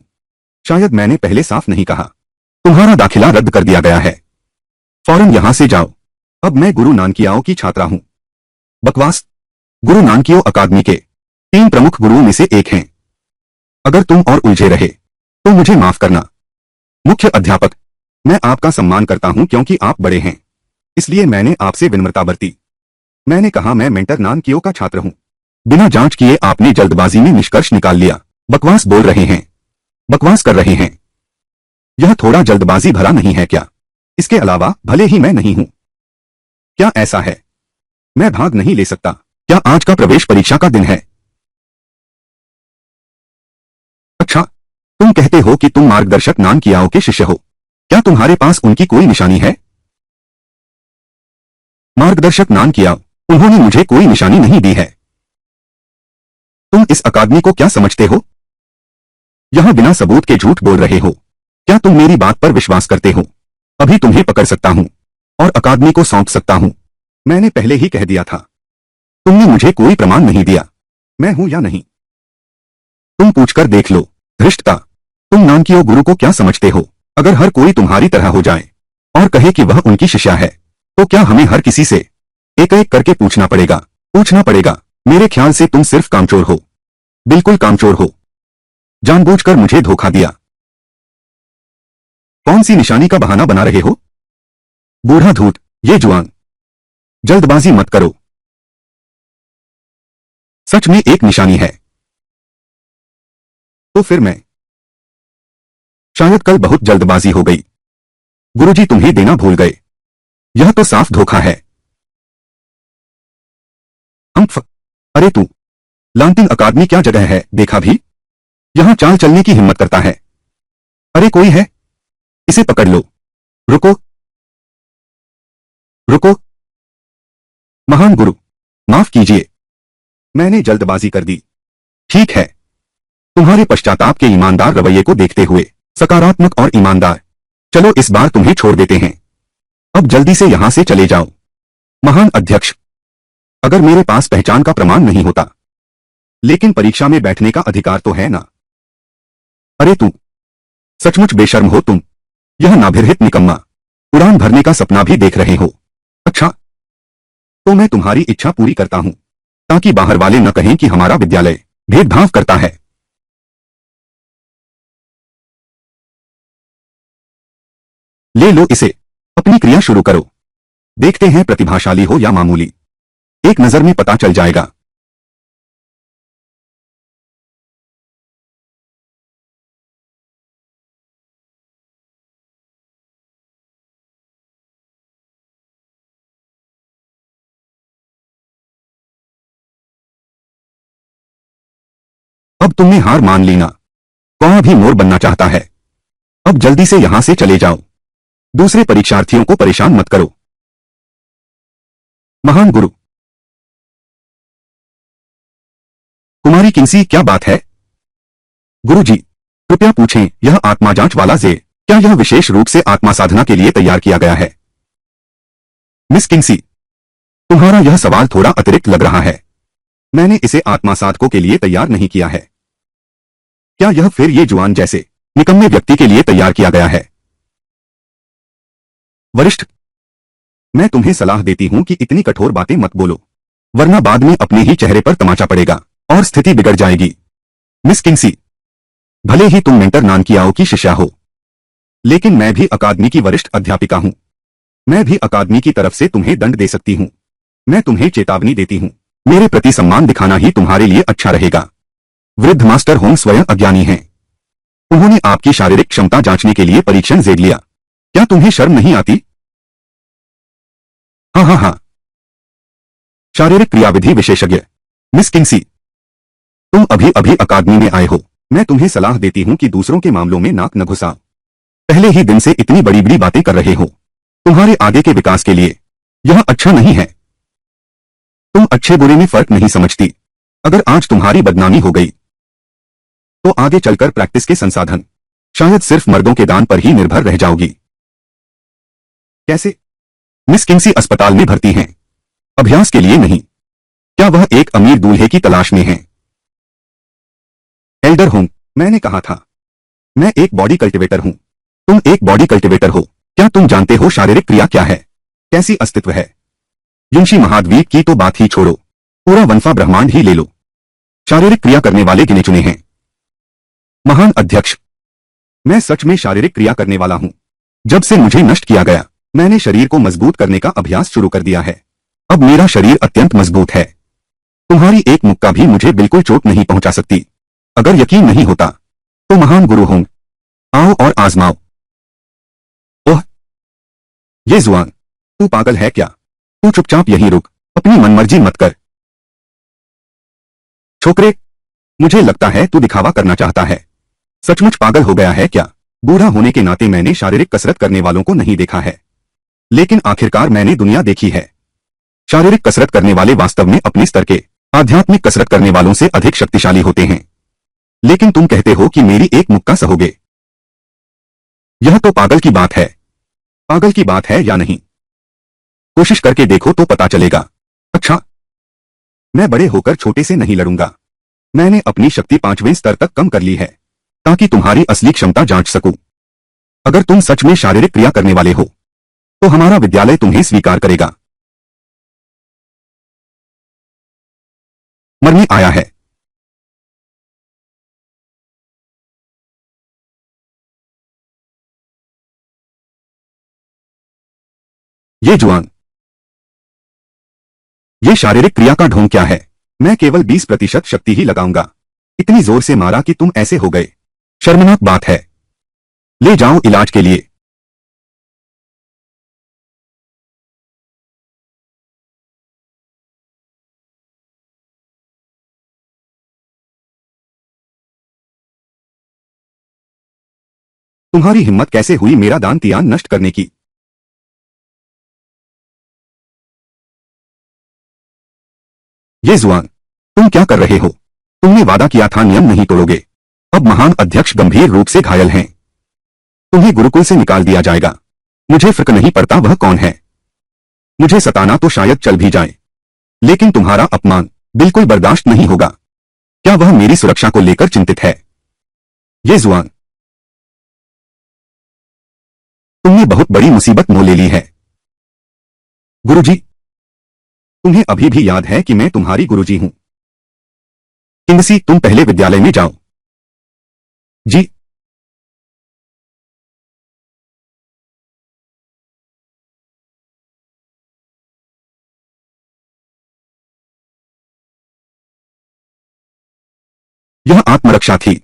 शायद मैंने पहले साफ नहीं कहा। तुम्हारा दाखिला रद्द कर दिया गया है। फौरन यहां से जाओ। अब मैं गुरु नानकियाओ की छात्रा हूं। बकवास। गुरु नानकियो अकादमी के 3 प्रमुख गुरुओं में से एक हैं। अगर तुम और उलझे रहे तो मुझे माफ करना। मुख्य अध्यापक, मैं आपका सम्मान करता हूं क्योंकि आप बड़े हैं, इसलिए मैंने आपसे विनम्रता बरती। मैंने कहा मैं मेंटर नानकियो का छात्र हूं। बिना जांच किए आपने जल्दबाजी में निष्कर्ष निकाल लिया। बकवास बोल रहे हैं, बकवास कर रहे हैं। यह थोड़ा जल्दबाजी भरा नहीं है क्या? इसके अलावा भले ही मैं नहीं हूं, क्या ऐसा है? मैं भाग नहीं ले सकता। क्या आज का प्रवेश परीक्षा का दिन है? अच्छा, तुम कहते हो कि तुम मार्गदर्शक नानकियाओ के शिष्य हो। क्या तुम्हारे पास उनकी कोई निशानी है? मार्गदर्शक नानकियाओ, उन्होंने मुझे कोई निशानी नहीं दी है। तुम इस अकादमी को क्या समझते हो? यहां बिना सबूत के झूठ बोल रहे हो। क्या तुम मेरी बात पर विश्वास करते हो? अभी तुम्हें पकड़ सकता हूं और अकादमी को सौंप सकता हूं। मैंने पहले ही कह दिया था। तुमने मुझे कोई प्रमाण नहीं दिया। मैं हूं या नहीं, तुम पूछकर देख लो। धृष्टता, तुम नानकियो गुरु को क्या समझते हो? अगर हर कोई तुम्हारी तरह हो जाए और कहे कि वह उनकी शिष्या है, तो क्या हमें हर किसी से एक एक करके पूछना पड़ेगा? पूछना पड़ेगा। मेरे ख्याल से तुम सिर्फ कामचोर हो, बिल्कुल कामचोर हो। जानबूझकर मुझे धोखा दिया। कौन सी निशानी का बहाना बना रहे हो? बूढ़ा धूत, ये जुआन, जल्दबाजी मत करो। सच में एक निशानी है। तो फिर मैं शायद कल बहुत जल्दबाजी हो गई। गुरुजी तुम्हें देना भूल गए। यह तो साफ धोखा है। हम्फ। अरे तू, लांतिन अकादमी क्या जगह है देखा भी? यहां चाल चलने की हिम्मत करता है। अरे कोई है, इसे पकड़ लो। रुको, रुको। महान गुरु, माफ कीजिए, मैंने जल्दबाजी कर दी। ठीक है, तुम्हारे पश्चाताप के ईमानदार रवैये को देखते हुए, सकारात्मक और ईमानदार, चलो इस बार तुम्हें छोड़ देते हैं। अब जल्दी से यहां से चले जाओ। महान अध्यक्ष, अगर मेरे पास पहचान का प्रमाण नहीं होता, लेकिन परीक्षा में बैठने का अधिकार तो है ना? अरे तू, सचमुच बेशर्म हो तुम। यह नाभिरहित निकम्मा, उड़ान भरने का सपना भी देख रहे हो। अच्छा, तो मैं तुम्हारी इच्छा पूरी करता हूं, ताकि बाहर वाले न कहें कि हमारा विद्यालय भेदभाव करता है। ले लो इसे, अपनी क्रिया शुरू करो। देखते हैं प्रतिभाशाली हो या मामूली। एक नजर में पता चल जाएगा। अब तुमने हार मान ली ना? कौन भी मोर बनना चाहता है? अब जल्दी से यहां से चले जाओ। दूसरे परीक्षार्थियों को परेशान मत करो। महान गुरु, कुमारी किंसी, क्या बात है? गुरुजी, कृपया पूछें, यह आत्मा जांच वाला जे, क्या यह विशेष रूप से आत्मा साधना के लिए तैयार किया गया है? मिस किंगसी, तुम्हारा यह सवाल थोड़ा अतिरिक्त लग रहा है। मैंने इसे आत्मा साधकों के लिए तैयार नहीं किया है। क्या यह फिर ये जुआन जैसे निकम्मे व्यक्ति के लिए तैयार किया गया है? वरिष्ठ, मैं तुम्हें सलाह देती हूं कि इतनी कठोर बातें मत बोलो, वरना बाद में अपने ही चेहरे पर तमाचा पड़ेगा और स्थिति बिगड़ जाएगी। मिस किंगसी, भले ही तुम मेंटर नानकियाओ की शिष्या हो, लेकिन मैं भी अकादमी की वरिष्ठ अध्यापिका हूं। मैं भी अकादमी की तरफ से तुम्हें दंड दे सकती हूं। मैं तुम्हें चेतावनी देती हूं, मेरे प्रति सम्मान दिखाना ही तुम्हारे लिए अच्छा रहेगा। वृद्ध मास्टर होंग स्वयं अज्ञानी हैं। उन्होंने आपकी शारीरिक क्षमता जांचने के लिए परीक्षण जेद लिया। क्या तुम्हें शर्म नहीं आती? हाँ हाँ हाँ, शारीरिक क्रियाविधि विशेषज्ञ। मिस किंगसी, तुम अभी अभी अकादमी में आए हो। मैं तुम्हें सलाह देती हूं कि दूसरों के मामलों में नाक न घुसाओ। पहले ही दिन से इतनी बड़ी बड़ी बातें कर रहे हो। तुम्हारे आगे के विकास के लिए यह अच्छा नहीं है। तुम अच्छे बुरे में फर्क नहीं समझती। अगर आज तुम्हारी बदनामी हो गई तो आगे चलकर प्रैक्टिस के संसाधन शायद सिर्फ मर्दों के दान पर ही निर्भर रह जाओगी। कैसे? मिस किंगसी अस्पताल में भर्ती हैं, अभ्यास के लिए नहीं। क्या वह एक अमीर दूल्हे की तलाश में हैं? एल्डर होंग, मैंने कहा था, मैं एक बॉडी कल्टिवेटर हूं। तुम एक बॉडी कल्टिवेटर हो। क्या तुम जानते हो शारीरिक क्रिया क्या है, कैसी अस्तित्व है? युंशी महाद्वीप की तो बात ही छोड़ो, पूरा वनफा ब्रह्मांड ही ले लो, शारीरिक क्रिया करने वाले गिने चुने हैं। महान अध्यक्ष, मैं सच में शारीरिक क्रिया करने वाला हूं। जब से मुझे नष्ट किया गया, मैंने शरीर को मजबूत करने का अभ्यास शुरू कर दिया है। अब मेरा शरीर अत्यंत मजबूत है। तुम्हारी एक मुक्का भी मुझे बिल्कुल चोट नहीं पहुंचा सकती। अगर यकीन नहीं होता तो महान गुरु होंग, आओ और आजमाओ। ओह, ये जुआन, तू पागल है क्या? तू चुपचाप यहीं रुक, अपनी मनमर्जी मत कर। छोकरे, मुझे लगता है तू दिखावा करना चाहता है। सचमुच पागल हो गया है क्या? बूढ़ा होने के नाते मैंने शारीरिक कसरत करने वालों को नहीं देखा है, लेकिन आखिरकार मैंने दुनिया देखी है। शारीरिक कसरत करने वाले वास्तव में अपने स्तर के आध्यात्मिक कसरत करने वालों से अधिक शक्तिशाली होते हैं। लेकिन तुम कहते हो कि मेरी एक मुक्का सहोगे। यह तो पागल की बात है। पागल की बात है या नहीं, कोशिश करके देखो तो पता चलेगा। अच्छा, मैं बड़े होकर छोटे से नहीं लड़ूंगा। मैंने अपनी शक्ति 5वें स्तर तक कम कर ली है ताकि तुम्हारी असली क्षमता जांच सकूं। अगर तुम सच में शारीरिक क्रिया करने वाले हो तो हमारा विद्यालय तुम्हें स्वीकार करेगा। मरने आया है। ये जुआन, ये शारीरिक क्रिया का ढोंग क्या है? मैं केवल 20% शक्ति ही लगाऊंगा। इतनी जोर से मारा कि तुम ऐसे हो गए। शर्मनाक बात है। ले जाओ इलाज के लिए। तुम्हारी हिम्मत कैसे हुई मेरा दान तियान नष्ट करने की? ये जुआन, तुम क्या कर रहे हो? तुमने वादा किया था नियम नहीं तोड़ोगे। अब महान अध्यक्ष गंभीर रूप से घायल हैं। तुम्हें गुरुकुल से निकाल दिया जाएगा। मुझे फर्क नहीं पड़ता वह कौन है। मुझे सताना तो शायद चल भी जाए, लेकिन तुम्हारा अपमान बिल्कुल बर्दाश्त नहीं होगा। क्या वह मेरी सुरक्षा को लेकर चिंतित है? ये जुआन, तुमने बहुत बड़ी मुसीबत मोल ले ली है। गुरुजी, तुम्हें अभी भी याद है कि मैं तुम्हारी गुरुजी हूं। किंगसी, तुम पहले विद्यालय में जाओ। जी। यह आत्मरक्षा थी।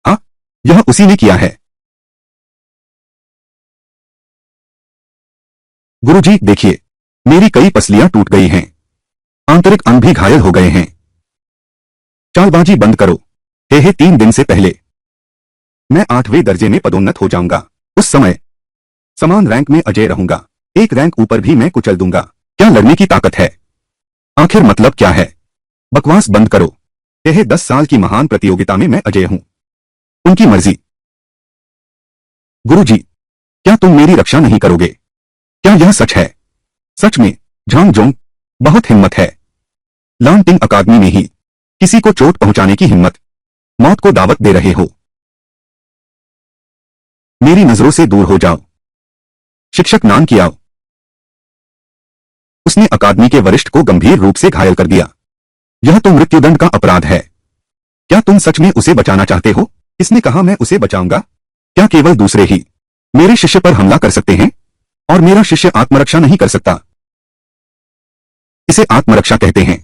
हाँ, यह उसी ने किया है। गुरुजी देखिए, मेरी कई पसलियां टूट गई हैं। आंतरिक अंग भी घायल हो गए हैं। चालबाजी बंद करो। हे 3 दिन से पहले मैं 8वें दर्जे में पदोन्नत हो जाऊंगा। उस समय समान रैंक में अजय रहूंगा। एक रैंक ऊपर भी मैं कुचल दूंगा। क्या लड़ने की ताकत है? आखिर मतलब क्या है? बकवास बंद करो। 10 साल की महान प्रतियोगिता में मैं अजय हूं। उनकी मर्जी। गुरुजी, क्या तुम मेरी रक्षा नहीं करोगे? क्या यह सच है? सच में, झांगजोंग, बहुत हिम्मत है। लांटिंग अकादमी में ही किसी को चोट पहुंचाने की हिम्मत, मौत को दावत दे रहे हो। मेरी नजरों से दूर हो जाओ। शिक्षक नान कियाओ। उसने अकादमी के वरिष्ठ को गंभीर रूप से घायल कर दिया। यह तो मृत्युदंड का अपराध है। क्या तुम सच में उसे बचाना चाहते हो? किसने कहा मैं उसे बचाऊंगा? क्या केवल दूसरे ही मेरे शिष्य पर हमला कर सकते हैं और मेरा शिष्य आत्मरक्षा नहीं कर सकता? इसे आत्मरक्षा कहते हैं।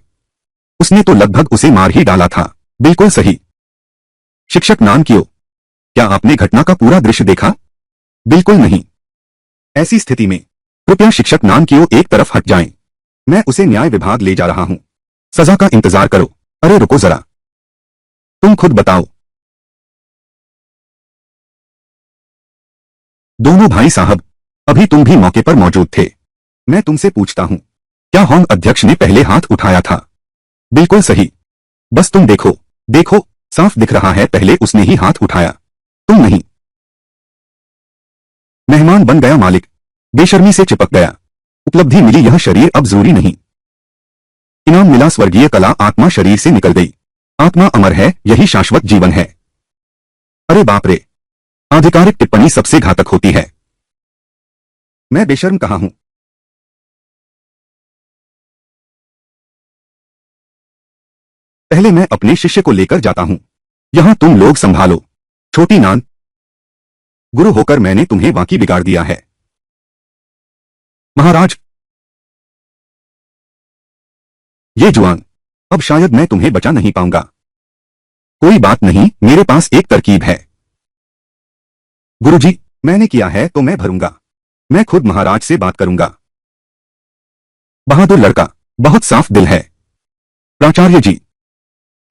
उसने तो लगभग उसे मार ही डाला था। बिल्कुल सही। शिक्षक नान कियो, क्या आपने घटना का पूरा दृश्य देखा? बिल्कुल नहीं। ऐसी स्थिति में कृपया शिक्षक नान कियो एक तरफ हट जाएं। मैं उसे न्याय विभाग ले जा रहा हूं। सजा का इंतजार करो। अरे रुको जरा, तुम खुद बताओ। दोनों भाई साहब, अभी तुम भी मौके पर मौजूद थे। मैं तुमसे पूछता हूं, क्या होंग अध्यक्ष ने पहले हाथ उठाया था? बिल्कुल सही। बस तुम देखो, देखो, साफ दिख रहा है पहले उसने ही हाथ उठाया, तुम नहीं। मेहमान बन गया मालिक, बेशर्मी से चिपक गया। उपलब्धि मिली, यह शरीर अब जरूरी नहीं। इनाम मिला, स्वर्गीय कला, आत्मा शरीर से निकल गई। आत्मा अमर है, यही शाश्वत जीवन है। अरे बाप रे, आधिकारिक टिप्पणी सबसे घातक होती है। मैं बेशर्म कहाँ हूं? पहले मैं अपने शिष्य को लेकर जाता हूं। यहां तुम लोग संभालो। छोटी नान, गुरु होकर मैंने तुम्हें वाकई बिगाड़ दिया है। महाराज, ये जुआन, अब शायद मैं तुम्हें बचा नहीं पाऊंगा। कोई बात नहीं, मेरे पास एक तरकीब है। गुरुजी, मैंने किया है तो मैं भरूंगा। मैं खुद महाराज से बात करूंगा। बहादुर लड़का, बहुत साफ दिल है। प्राचार्य जी,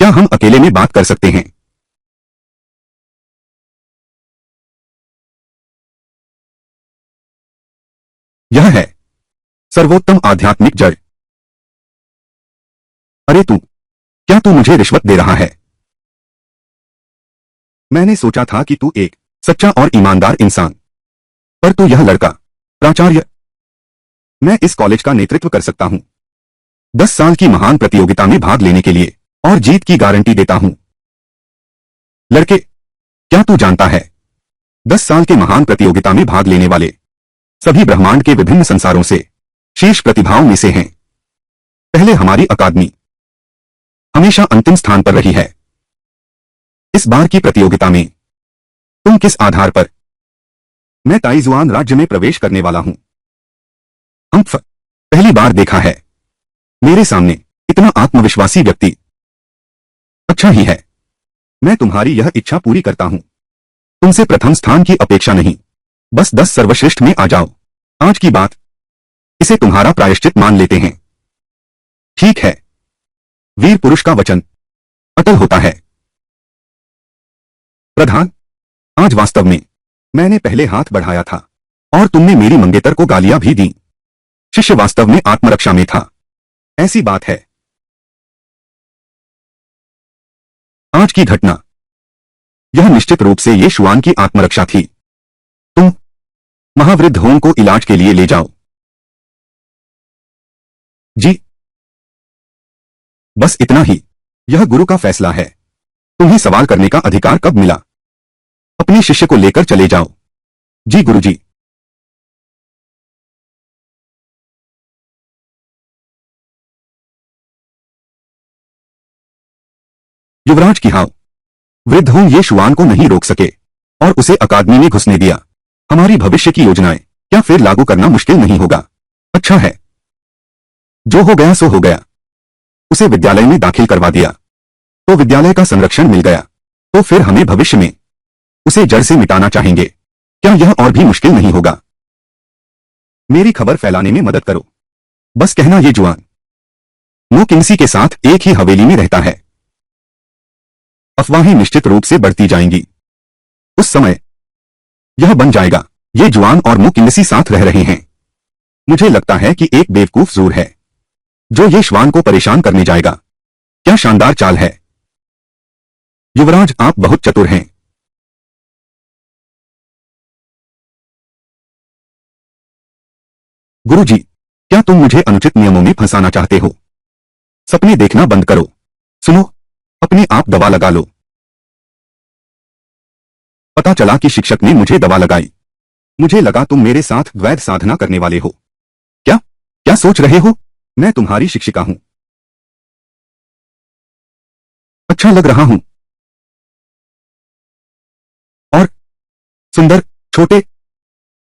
क्या हम अकेले में बात कर सकते हैं? यह है सर्वोत्तम आध्यात्मिक जड़। अरे तू, क्या तू मुझे रिश्वत दे रहा है? मैंने सोचा था कि तू एक सच्चा और ईमानदार इंसान, पर तू यह लड़का। प्राचार्य, मैं इस कॉलेज का नेतृत्व कर सकता हूं। 10 साल की महान प्रतियोगिता में भाग लेने के लिए और जीत की गारंटी देता हूं। लड़के, क्या तू जानता है, 10 साल के महान प्रतियोगिता में भाग लेने वाले सभी ब्रह्मांड के विभिन्न संसारों से शीर्ष प्रतिभाओं में से हैं। पहले हमारी अकादमी हमेशा अंतिम स्थान पर रही है। इस बार की प्रतियोगिता में तुम किस आधार पर? मैं ताइजुआन राज्य में प्रवेश करने वाला हूं। पहली बार देखा है मेरे सामने इतना आत्मविश्वासी व्यक्ति। अच्छा ही है, मैं तुम्हारी यह इच्छा पूरी करता हूं। तुमसे प्रथम स्थान की अपेक्षा नहीं, बस 10 सर्वश्रेष्ठ में आ जाओ। आज की बात, इसे तुम्हारा प्रायश्चित मान लेते हैं। ठीक है। वीर पुरुष का वचन अटल होता है। प्रधान, आज वास्तव में मैंने पहले हाथ बढ़ाया था और तुमने मेरी मंगेतर को गालियां भी दी। शिष्य वास्तव में आत्मरक्षा में था। ऐसी बात है। आज की घटना, यह निश्चित रूप से ये शुआन की आत्मरक्षा थी। तुम महावृद्ध होंग को इलाज के लिए ले जाओ। जी, बस इतना ही। यह गुरु का फैसला है। तुम्हें सवाल करने का अधिकार कब मिला? अपने शिष्य को लेकर चले जाओ। जी गुरुजी। युवराज की हाव, वृद्ध होंग ये शुआन को नहीं रोक सके और उसे अकादमी में घुसने दिया। हमारी भविष्य की योजनाएं क्या फिर लागू करना मुश्किल नहीं होगा? अच्छा है, जो हो गया सो हो गया। उसे विद्यालय में दाखिल करवा दिया तो विद्यालय का संरक्षण मिल गया, तो फिर हमें भविष्य में उसे जड़ से मिटाना चाहेंगे। क्या यह और भी मुश्किल नहीं होगा? मेरी खबर फैलाने में मदद करो। बस कहना ये जुआन नो किंसी के साथ एक ही हवेली में रहता है। अफवाहें निश्चित रूप से बढ़ती जाएंगी। उस समय यह बन जाएगा ये जुआन और मुकिंसी साथ रह रहे हैं। मुझे लगता है कि एक बेवकूफ जरूर है जो ये श्वान को परेशान करने जाएगा। क्या शानदार चाल है। युवराज, आप बहुत चतुर हैं। गुरुजी, क्या तुम मुझे अनुचित नियमों में फंसाना चाहते हो? सपने देखना बंद करो। सुनो, अपने आप दवा लगा लो। पता चला कि शिक्षक ने मुझे दवा लगाई। मुझे लगा तुम मेरे साथ वैध साधना करने वाले हो। क्या क्या सोच रहे हो? मैं तुम्हारी शिक्षिका हूं। अच्छा लग रहा हूं। और सुंदर, छोटे,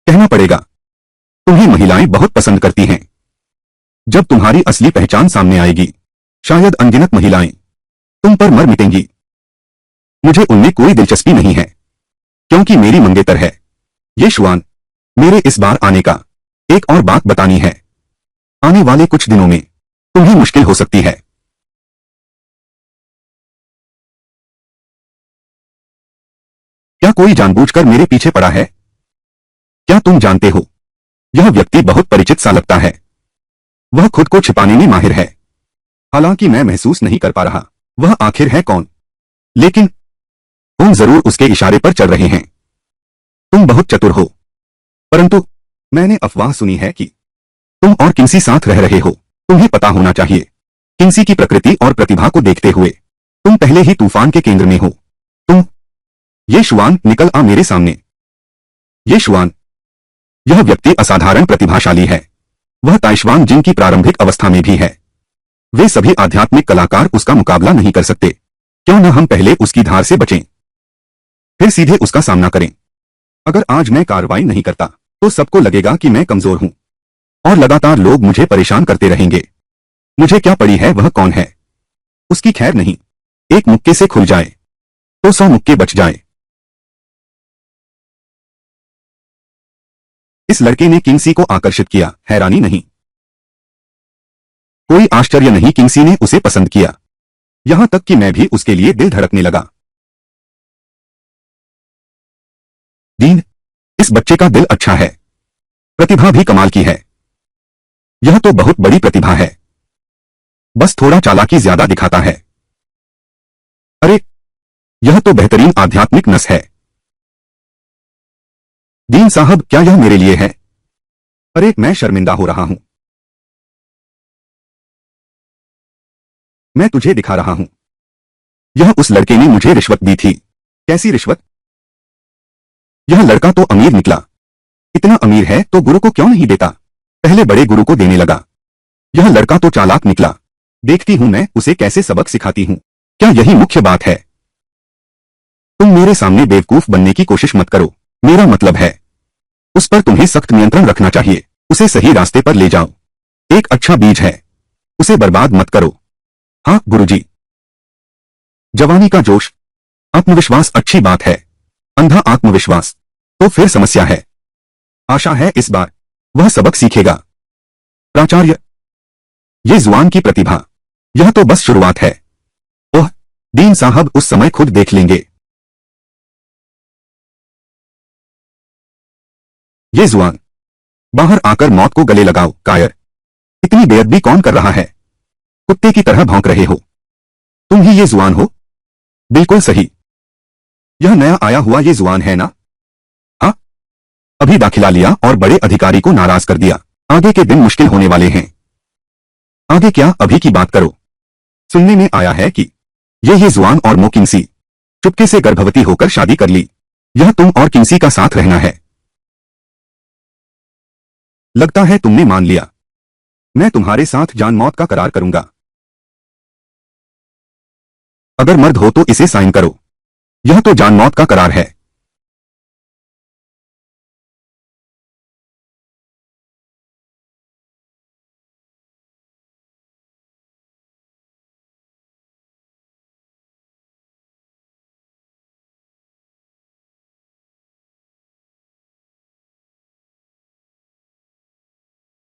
कहना पड़ेगा। तुम्हें महिलाएं बहुत पसंद करती हैं। जब तुम्हारी असली पहचान सामने आएगी, शायद अनगिनत महिलाएं तुम पर मर मिटेंगी। मुझे उनमें कोई दिलचस्पी नहीं है, क्योंकि मेरी मंगेतर है। ये शुआन, मेरे इस बार आने का एक और बात बतानी है। आने वाले कुछ दिनों में तुम्हें मुश्किल हो सकती है। क्या कोई जानबूझकर मेरे पीछे पड़ा है? क्या तुम जानते हो, यह व्यक्ति बहुत परिचित सा लगता है। वह खुद को छिपाने में माहिर है। हालांकि मैं महसूस नहीं कर पा रहा वह आखिर है कौन। लेकिन तुम जरूर उसके इशारे पर चल रहे हैं। तुम बहुत चतुर हो, परंतु मैंने अफवाह सुनी है कि तुम और किन्सी साथ रह रहे हो। तुम्हें पता होना चाहिए, किन्सी की प्रकृति और प्रतिभा को देखते हुए तुम पहले ही तूफान के केंद्र में हो। तुम, ये शुआन निकल आ मेरे सामने। ये शुआन, यह व्यक्ति असाधारण प्रतिभाशाली है। वह ताइशवान जिन की प्रारंभिक अवस्था में भी है। वे सभी आध्यात्मिक कलाकार उसका मुकाबला नहीं कर सकते। क्यों न हम पहले उसकी धार से बचें, फिर सीधे उसका सामना करें। अगर आज मैं कार्रवाई नहीं करता, तो सबको लगेगा कि मैं कमजोर हूं, और लगातार लोग मुझे परेशान करते रहेंगे। मुझे क्या पड़ी है वह कौन है, उसकी खैर नहीं। एक मुक्के से खुल जाए, तो 100 मुक्के बच जाए। इस लड़के ने किंगसी को आकर्षित किया, हैरानी नहीं। कोई आश्चर्य नहीं, किंगसी ने उसे पसंद किया। यहां तक कि मैं भी उसके लिए दिल धड़कने लगा। दीन, इस बच्चे का दिल अच्छा है। प्रतिभा भी कमाल की है। यह तो बहुत बड़ी प्रतिभा है, बस थोड़ा चालाकी ज्यादा दिखाता है। अरे, यह तो बेहतरीन आध्यात्मिक नस है। दीन साहब, क्या यह मेरे लिए है? अरे, मैं शर्मिंदा हो रहा हूं। मैं तुझे दिखा रहा हूं। यह उस लड़के ने मुझे रिश्वत दी थी। कैसी रिश्वत? यह लड़का तो अमीर निकला। इतना अमीर है तो गुरु को क्यों नहीं देता? पहले बड़े गुरु को देने लगा। यह लड़का तो चालाक निकला। देखती हूं मैं उसे कैसे सबक सिखाती हूं। क्या यही मुख्य बात है? तुम मेरे सामने बेवकूफ बनने की कोशिश मत करो। मेरा मतलब है, उस पर तुम्हें सख्त नियंत्रण रखना चाहिए। उसे सही रास्ते पर ले जाओ। एक अच्छा बीज है, उसे बर्बाद मत करो। हाँ गुरुजी। जवानी का जोश, आत्मविश्वास अच्छी बात है। अंधा आत्मविश्वास तो फिर समस्या है। आशा है इस बार वह सबक सीखेगा। प्राचार्य, ये जुआन की प्रतिभा, यह तो बस शुरुआत है। ओह, दीन साहब उस समय खुद देख लेंगे। ये जुआन, बाहर आकर मौत को गले लगाओ। कायर, इतनी बेअदबी कौन कर रहा है? कुत्ते की तरह भौंक रहे हो। तुम ही ये जुआन हो? बिल्कुल सही। यह नया आया हुआ ये जुआन है ना? हाँ, अभी दाखिला लिया और बड़े अधिकारी को नाराज कर दिया। आगे के दिन मुश्किल होने वाले हैं। आगे क्या, अभी की बात करो। सुनने में आया है कि ये जुआन और मो किंसी चुपके से गर्भवती होकर शादी कर ली। यह तुम और किंसी का साथ रहना है। लगता है तुमने मान लिया। मैं तुम्हारे साथ जान मौत का करार करूंगा। अगर मर्द हो तो इसे साइन करो। यह तो जान मौत का करार है।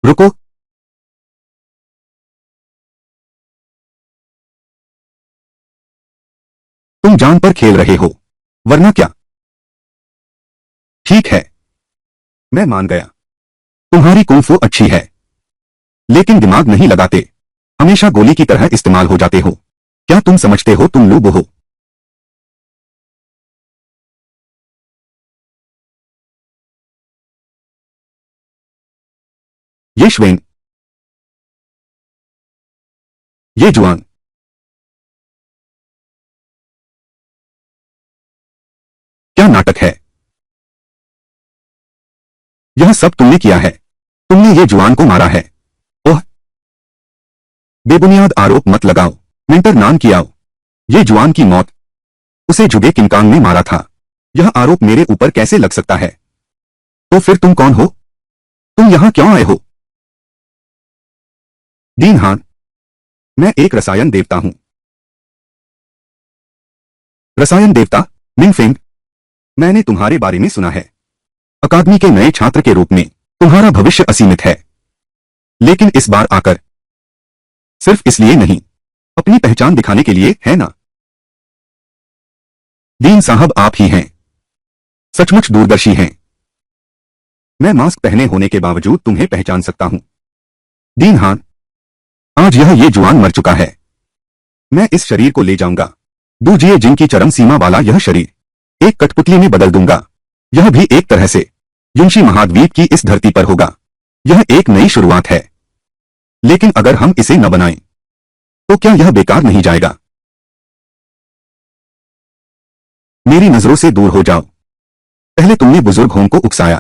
रुको, तुम जान पर खेल रहे हो, वरना क्या? ठीक है, मैं मान गया। तुम्हारी कुंफू अच्छी है, लेकिन दिमाग नहीं लगाते। हमेशा गोली की तरह इस्तेमाल हो जाते हो। क्या तुम समझते हो तुम लूब हो? ये श्वेन, ये जुआन, क्या नाटक है? यह सब तुमने किया है। तुमने ये जुआन को मारा है। ओह, बेबुनियाद आरोप मत लगाओ। मिंटर नान कियाओ, ये जुआन की मौत उसे जुगे किंगकांग ने मारा था। यह आरोप मेरे ऊपर कैसे लग सकता है? तो फिर तुम कौन हो? तुम यहां क्यों आए हो? डीन हान, मैं एक रसायन देवता हूं। रसायन देवता? मिंगफेंग, मैंने तुम्हारे बारे में सुना है। अकादमी के नए छात्र के रूप में तुम्हारा भविष्य असीमित है। लेकिन इस बार आकर सिर्फ इसलिए नहीं, अपनी पहचान दिखाने के लिए, है ना? डीन साहब, आप ही हैं। सचमुच दूरदर्शी हैं। मैं मास्क पहने होने के बावजूद तुम्हें पहचान सकता हूं। डीन हान, आज ये जुआन मर चुका है। मैं इस शरीर को ले जाऊंगा। दूजिए जिन की चरम सीमा वाला यह शरीर एक कठपुतली में बदल दूंगा। यह भी एक तरह से युंशी महाद्वीप की इस धरती पर होगा। यह एक नई शुरुआत है। लेकिन अगर हम इसे न बनाएं, तो क्या यह बेकार नहीं जाएगा? मेरी नजरों से दूर हो जाओ। पहले तुमने बुजुर्ग हों को उकसाया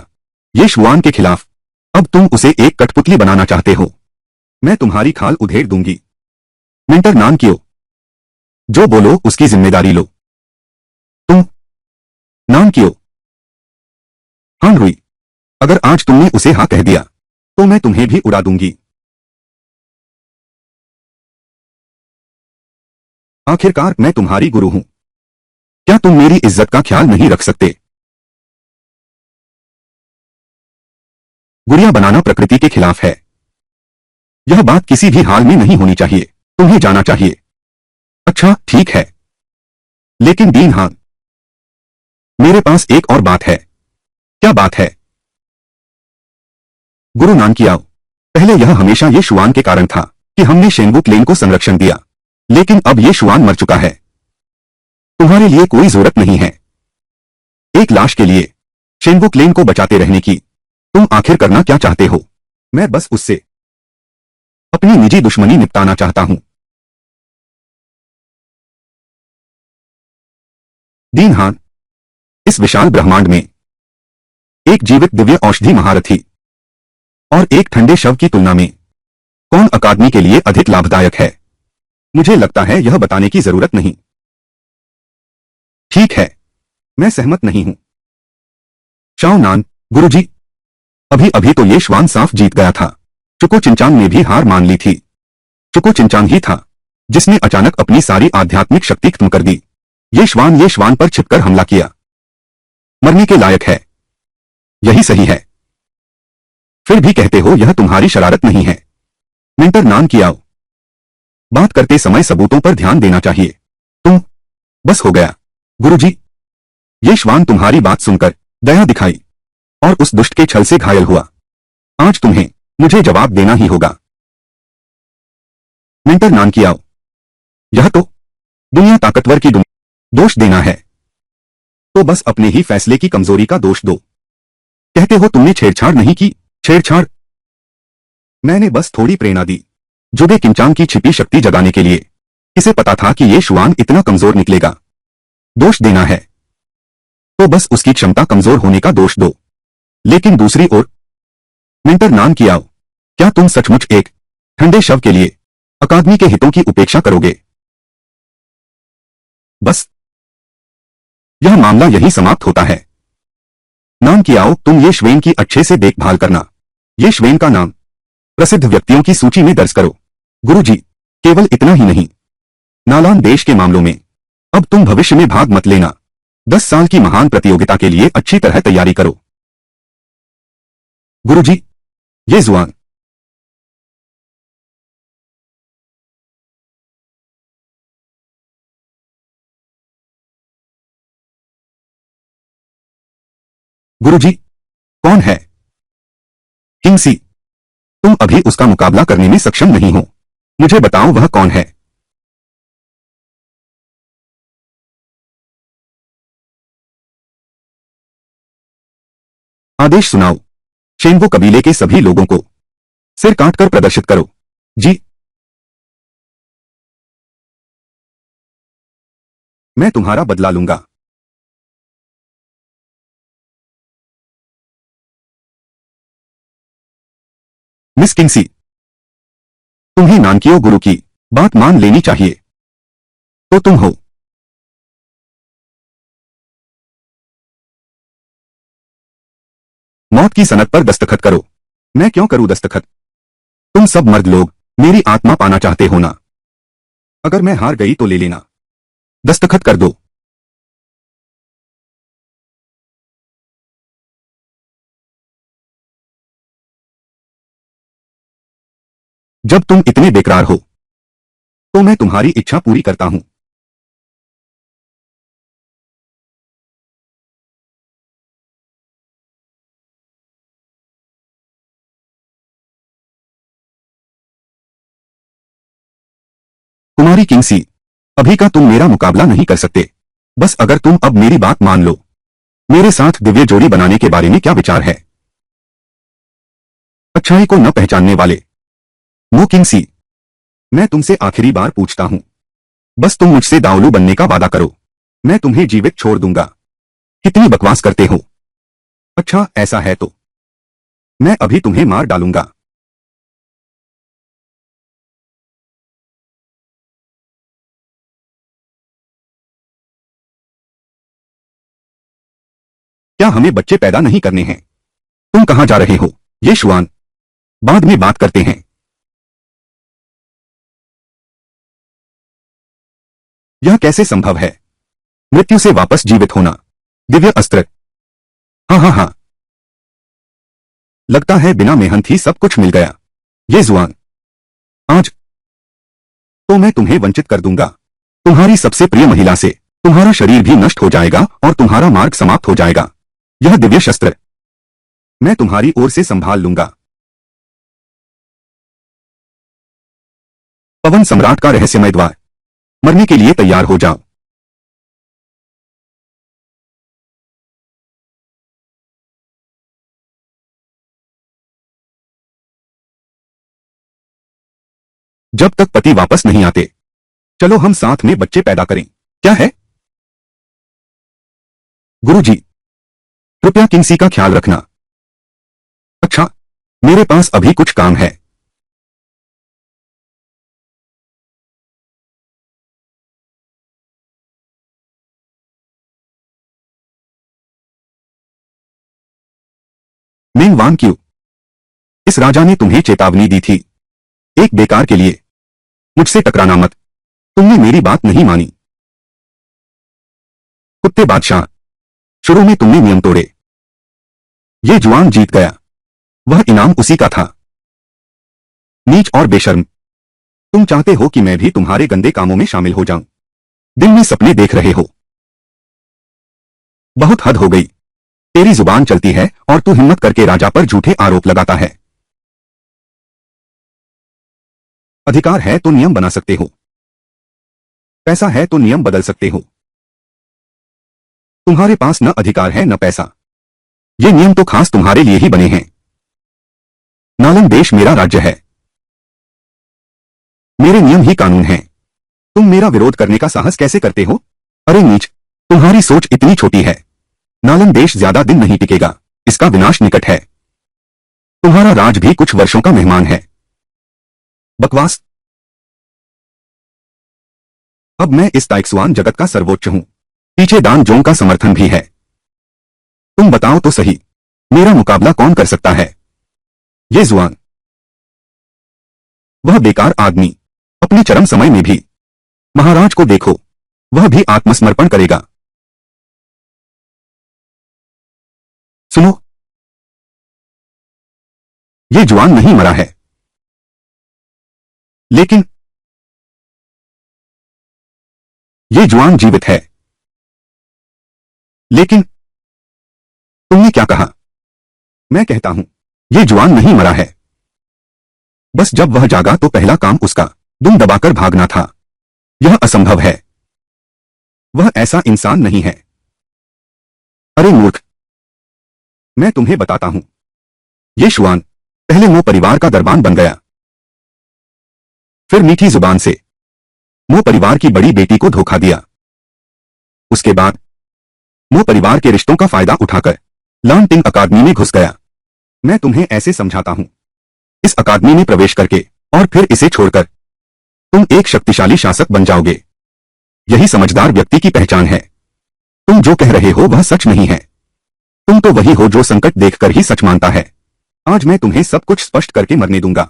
ये शुआन के खिलाफ, अब तुम उसे एक कठपुतली बनाना चाहते हो। मैं तुम्हारी खाल उधेड़ दूंगी। मिंटर नान कियो, जो बोलो उसकी जिम्मेदारी लो। तुम नान कियो। हान रुई, अगर आज तुमने उसे हाँ कह दिया, तो मैं तुम्हें भी उड़ा दूंगी। आखिरकार मैं तुम्हारी गुरु हूं। क्या तुम मेरी इज्जत का ख्याल नहीं रख सकते? गुड़िया बनाना प्रकृति के खिलाफ है। यह बात किसी भी हाल में नहीं होनी चाहिए। तुम्हें जाना चाहिए। अच्छा, ठीक है। लेकिन डीन हान, मेरे पास एक और बात है। क्या बात है? गुरु नानकियाओ, पहले यह हमेशा ये शुआन के कारण था कि हमने शेनवुक लेन को संरक्षण दिया। लेकिन अब ये शुआन मर चुका है। तुम्हारे लिए कोई जरूरत नहीं है एक लाश के लिए शेनवुक लेन को बचाते रहने की। तुम आखिर करना क्या चाहते हो? मैं बस उससे अपनी निजी दुश्मनी निपटाना चाहता हूं। डीन हान, इस विशाल ब्रह्मांड में एक जीवित दिव्य औषधि महारथी और एक ठंडे शव की तुलना में कौन अकादमी के लिए अधिक लाभदायक है? मुझे लगता है यह बताने की जरूरत नहीं। ठीक है, मैं सहमत नहीं हूं। शाओ नान, गुरुजी, अभी अभी तो ये श्वान साफ जीत गया था। चुको चिंचांग ने भी हार मान ली थी। चुको चिंचांग ही था जिसने अचानक अपनी सारी आध्यात्मिक शक्ति खत्म कर दी। ये श्वान पर छिपकर हमला किया। मरने के लायक है। यही सही है। फिर भी कहते हो यह तुम्हारी शरारत नहीं है। मिंटर नान कियाओ, बात करते समय सबूतों पर ध्यान देना चाहिए। तुम बस हो गया। गुरुजी, ये श्वान तुम्हारी बात सुनकर दया दिखाई और उस दुष्ट के छल से घायल हुआ। आज तुम्हें मुझे जवाब देना ही होगा। मिंटर नान कियाओ, यह तो दुनिया ताकतवर की दोष देना है तो बस अपने ही फैसले की कमजोरी का दोष दो। कहते हो तुमने छेड़छाड़ नहीं की। छेड़छाड़? मैंने बस थोड़ी प्रेरणा दी जुगे किंचांग की छिपी शक्ति जगाने के लिए। इसे पता था कि ये शुआन इतना कमजोर निकलेगा। दोष देना है तो बस उसकी क्षमता कमजोर होने का दोष दो। लेकिन दूसरी ओर, मिंटर नान कियाओ, क्या तुम सचमुच एक ठंडे शव के लिए अकादमी के हितों की उपेक्षा करोगे? बस यह मामला यही समाप्त होता है। नान कियाओ, तुम ये श्वेन की अच्छे से देखभाल करना। ये श्वेन का नाम प्रसिद्ध व्यक्तियों की सूची में दर्ज करो। गुरुजी, केवल इतना ही नहीं, नालान देश के मामलों में अब तुम भविष्य में भाग मत लेना। 10 साल की महान प्रतियोगिता के लिए अच्छी तरह तैयारी करो। गुरुजी, ये जुआन गुरुजी, कौन है? किंगसी, तुम अभी उसका मुकाबला करने में सक्षम नहीं हो। मुझे बताओ वह कौन है? आदेश सुनाओ शेनवो कबीले के सभी लोगों को सिर काटकर प्रदर्शित करो। जी, मैं तुम्हारा बदला लूंगा। मिस किंगसी, तुम्हें नानकियो गुरु की बात मान लेनी चाहिए। तो तुम हो। मौत की सनद पर दस्तखत करो। मैं क्यों करूं दस्तखत? तुम सब मर्द लोग मेरी आत्मा पाना चाहते हो ना? अगर मैं हार गई तो ले लेना। दस्तखत कर दो। जब तुम इतने बेकरार हो तो मैं तुम्हारी इच्छा पूरी करता हूं। कुमारी किंगसी, अभी का तुम मेरा मुकाबला नहीं कर सकते। बस अगर तुम अब मेरी बात मान लो। मेरे साथ दिव्य जोड़ी बनाने के बारे में क्या विचार है? अच्छाई को न पहचानने वाले। नो किंगसी, मैं तुमसे आखिरी बार पूछता हूं। बस तुम मुझसे दावलू बनने का वादा करो। मैं तुम्हें जीवित छोड़ दूंगा। कितनी बकवास करते हो। अच्छा ऐसा है तो मैं अभी तुम्हें मार डालूंगा। क्या हमें बच्चे पैदा नहीं करने हैं? तुम कहां जा रहे हो? ये शुआन, बाद में बात करते हैं। यह कैसे संभव है? मृत्यु से वापस जीवित होना। दिव्य अस्त्र। हाँ हाँ हाँ, लगता है बिना मेहनत ही सब कुछ मिल गया। ये जुआन, आज तो मैं तुम्हें वंचित कर दूंगा। तुम्हारी सबसे प्रिय महिला से तुम्हारा शरीर भी नष्ट हो जाएगा और तुम्हारा मार्ग समाप्त हो जाएगा। यह दिव्य शस्त्र मैं तुम्हारी ओर से संभाल लूंगा। पवन सम्राट का रहस्यमय द्वार। मरने के लिए तैयार हो जाओ। जब तक पति वापस नहीं आते, चलो हम साथ में बच्चे पैदा करें। क्या है? गुरुजी, कृपया किंगसी का ख्याल रखना। अच्छा, मेरे पास अभी कुछ काम है। मेंग वांग क्यों? इस राजा ने तुम्हें चेतावनी दी थी। एक बेकार के लिए मुझसे टकराना मत। तुमने मेरी बात नहीं मानी। कुत्ते बादशाह, शुरू में तुमने नियम तोड़े। ये जुआन जीत गया। वह इनाम उसी का था। नीच और बेशर्म, तुम चाहते हो कि मैं भी तुम्हारे गंदे कामों में शामिल हो जाऊं। दिन में सपने देख रहे हो। बहुत हद हो गई। तेरी जुबान चलती है और तू हिम्मत करके राजा पर झूठे आरोप लगाता है। अधिकार है तो नियम बना सकते हो। पैसा है तो नियम बदल सकते हो। तुम्हारे पास न अधिकार है न पैसा। ये नियम तो खास तुम्हारे लिए ही बने हैं। नालन देश मेरा राज्य है। मेरे नियम ही कानून हैं। तुम मेरा विरोध करने का साहस कैसे करते हो? अरे नीच, तुम्हारी सोच इतनी छोटी है। नालन देश ज्यादा दिन नहीं टिकेगा। इसका विनाश निकट है। तुम्हारा राज भी कुछ वर्षों का मेहमान है। बकवास। अब मैं इस ताइक्सुआन जगत का सर्वोच्च हूं। पीछे दान जोंग का समर्थन भी है। तुम बताओ तो सही, मेरा मुकाबला कौन कर सकता है? ये जुआन, वह बेकार आदमी, अपने चरम समय में भी। महाराज को देखो, वह भी आत्मसमर्पण करेगा। सुनो, ये जुआन नहीं मरा है। लेकिन ये जुआन जीवित है। लेकिन तुमने क्या कहा? मैं कहता हूं, ये जुआन नहीं मरा है। बस जब वह जागा तो पहला काम उसका दुम दबाकर भागना था। यह असंभव है। वह ऐसा इंसान नहीं है। अरे मूर्ख, मैं तुम्हें बताता हूं। ये शुआन पहले मोह परिवार का दरबान बन गया, फिर मीठी जुबान से मोह परिवार की बड़ी बेटी को धोखा दिया। उसके बाद मोह परिवार के रिश्तों का फायदा उठाकर लांटिंग अकादमी में घुस गया। मैं तुम्हें ऐसे समझाता हूं, इस अकादमी में प्रवेश करके और फिर इसे छोड़कर तुम एक शक्तिशाली शासक बन जाओगे। यही समझदार व्यक्ति की पहचान है। तुम जो कह रहे हो वह सच नहीं है। तुम तो वही हो जो संकट देखकर ही सच मानता है। आज मैं तुम्हें सब कुछ स्पष्ट करके मरने दूंगा।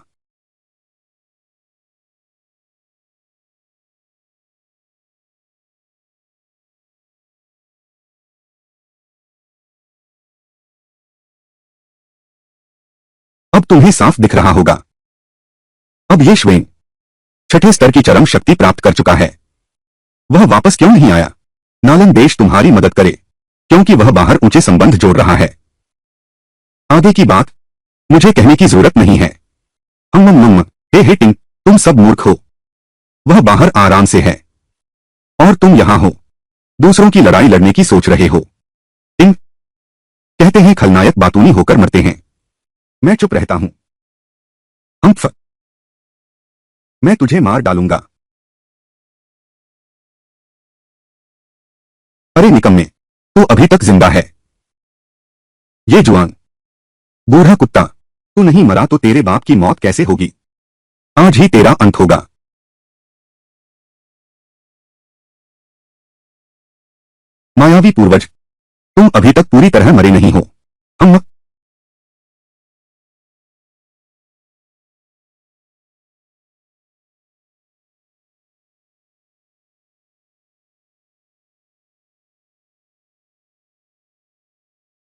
अब तुम्हें साफ दिख रहा होगा। अब ये श्वेन छठे स्तर की चरम शक्ति प्राप्त कर चुका है। वह वापस क्यों नहीं आया? नालन देश तुम्हारी मदद करे, क्योंकि वह बाहर ऊंचे संबंध जोड़ रहा है। आगे की बात मुझे कहने की जरूरत नहीं है। हे हिटिंग, तुम सब मूर्ख हो। वह बाहर आराम से है और तुम यहां हो, दूसरों की लड़ाई लड़ने की सोच रहे हो। टिंग, कहते हैं खलनायक बातूनी होकर मरते हैं। मैं चुप रहता हूं। हम्फ, मैं तुझे मार डालूंगा। अरे निकम्मे, तू अभी तक जिंदा है। ये जुआन बूढ़ा कुत्ता, तू नहीं मरा तो तेरे बाप की मौत कैसे होगी? आज ही तेरा अंत होगा। मायावी पूर्वज, तुम अभी तक पूरी तरह मरे नहीं हो। हम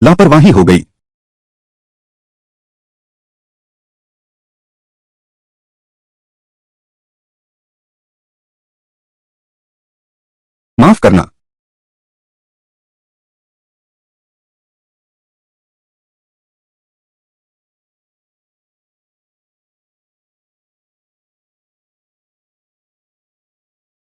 लापरवाही हो गई। माफ करना।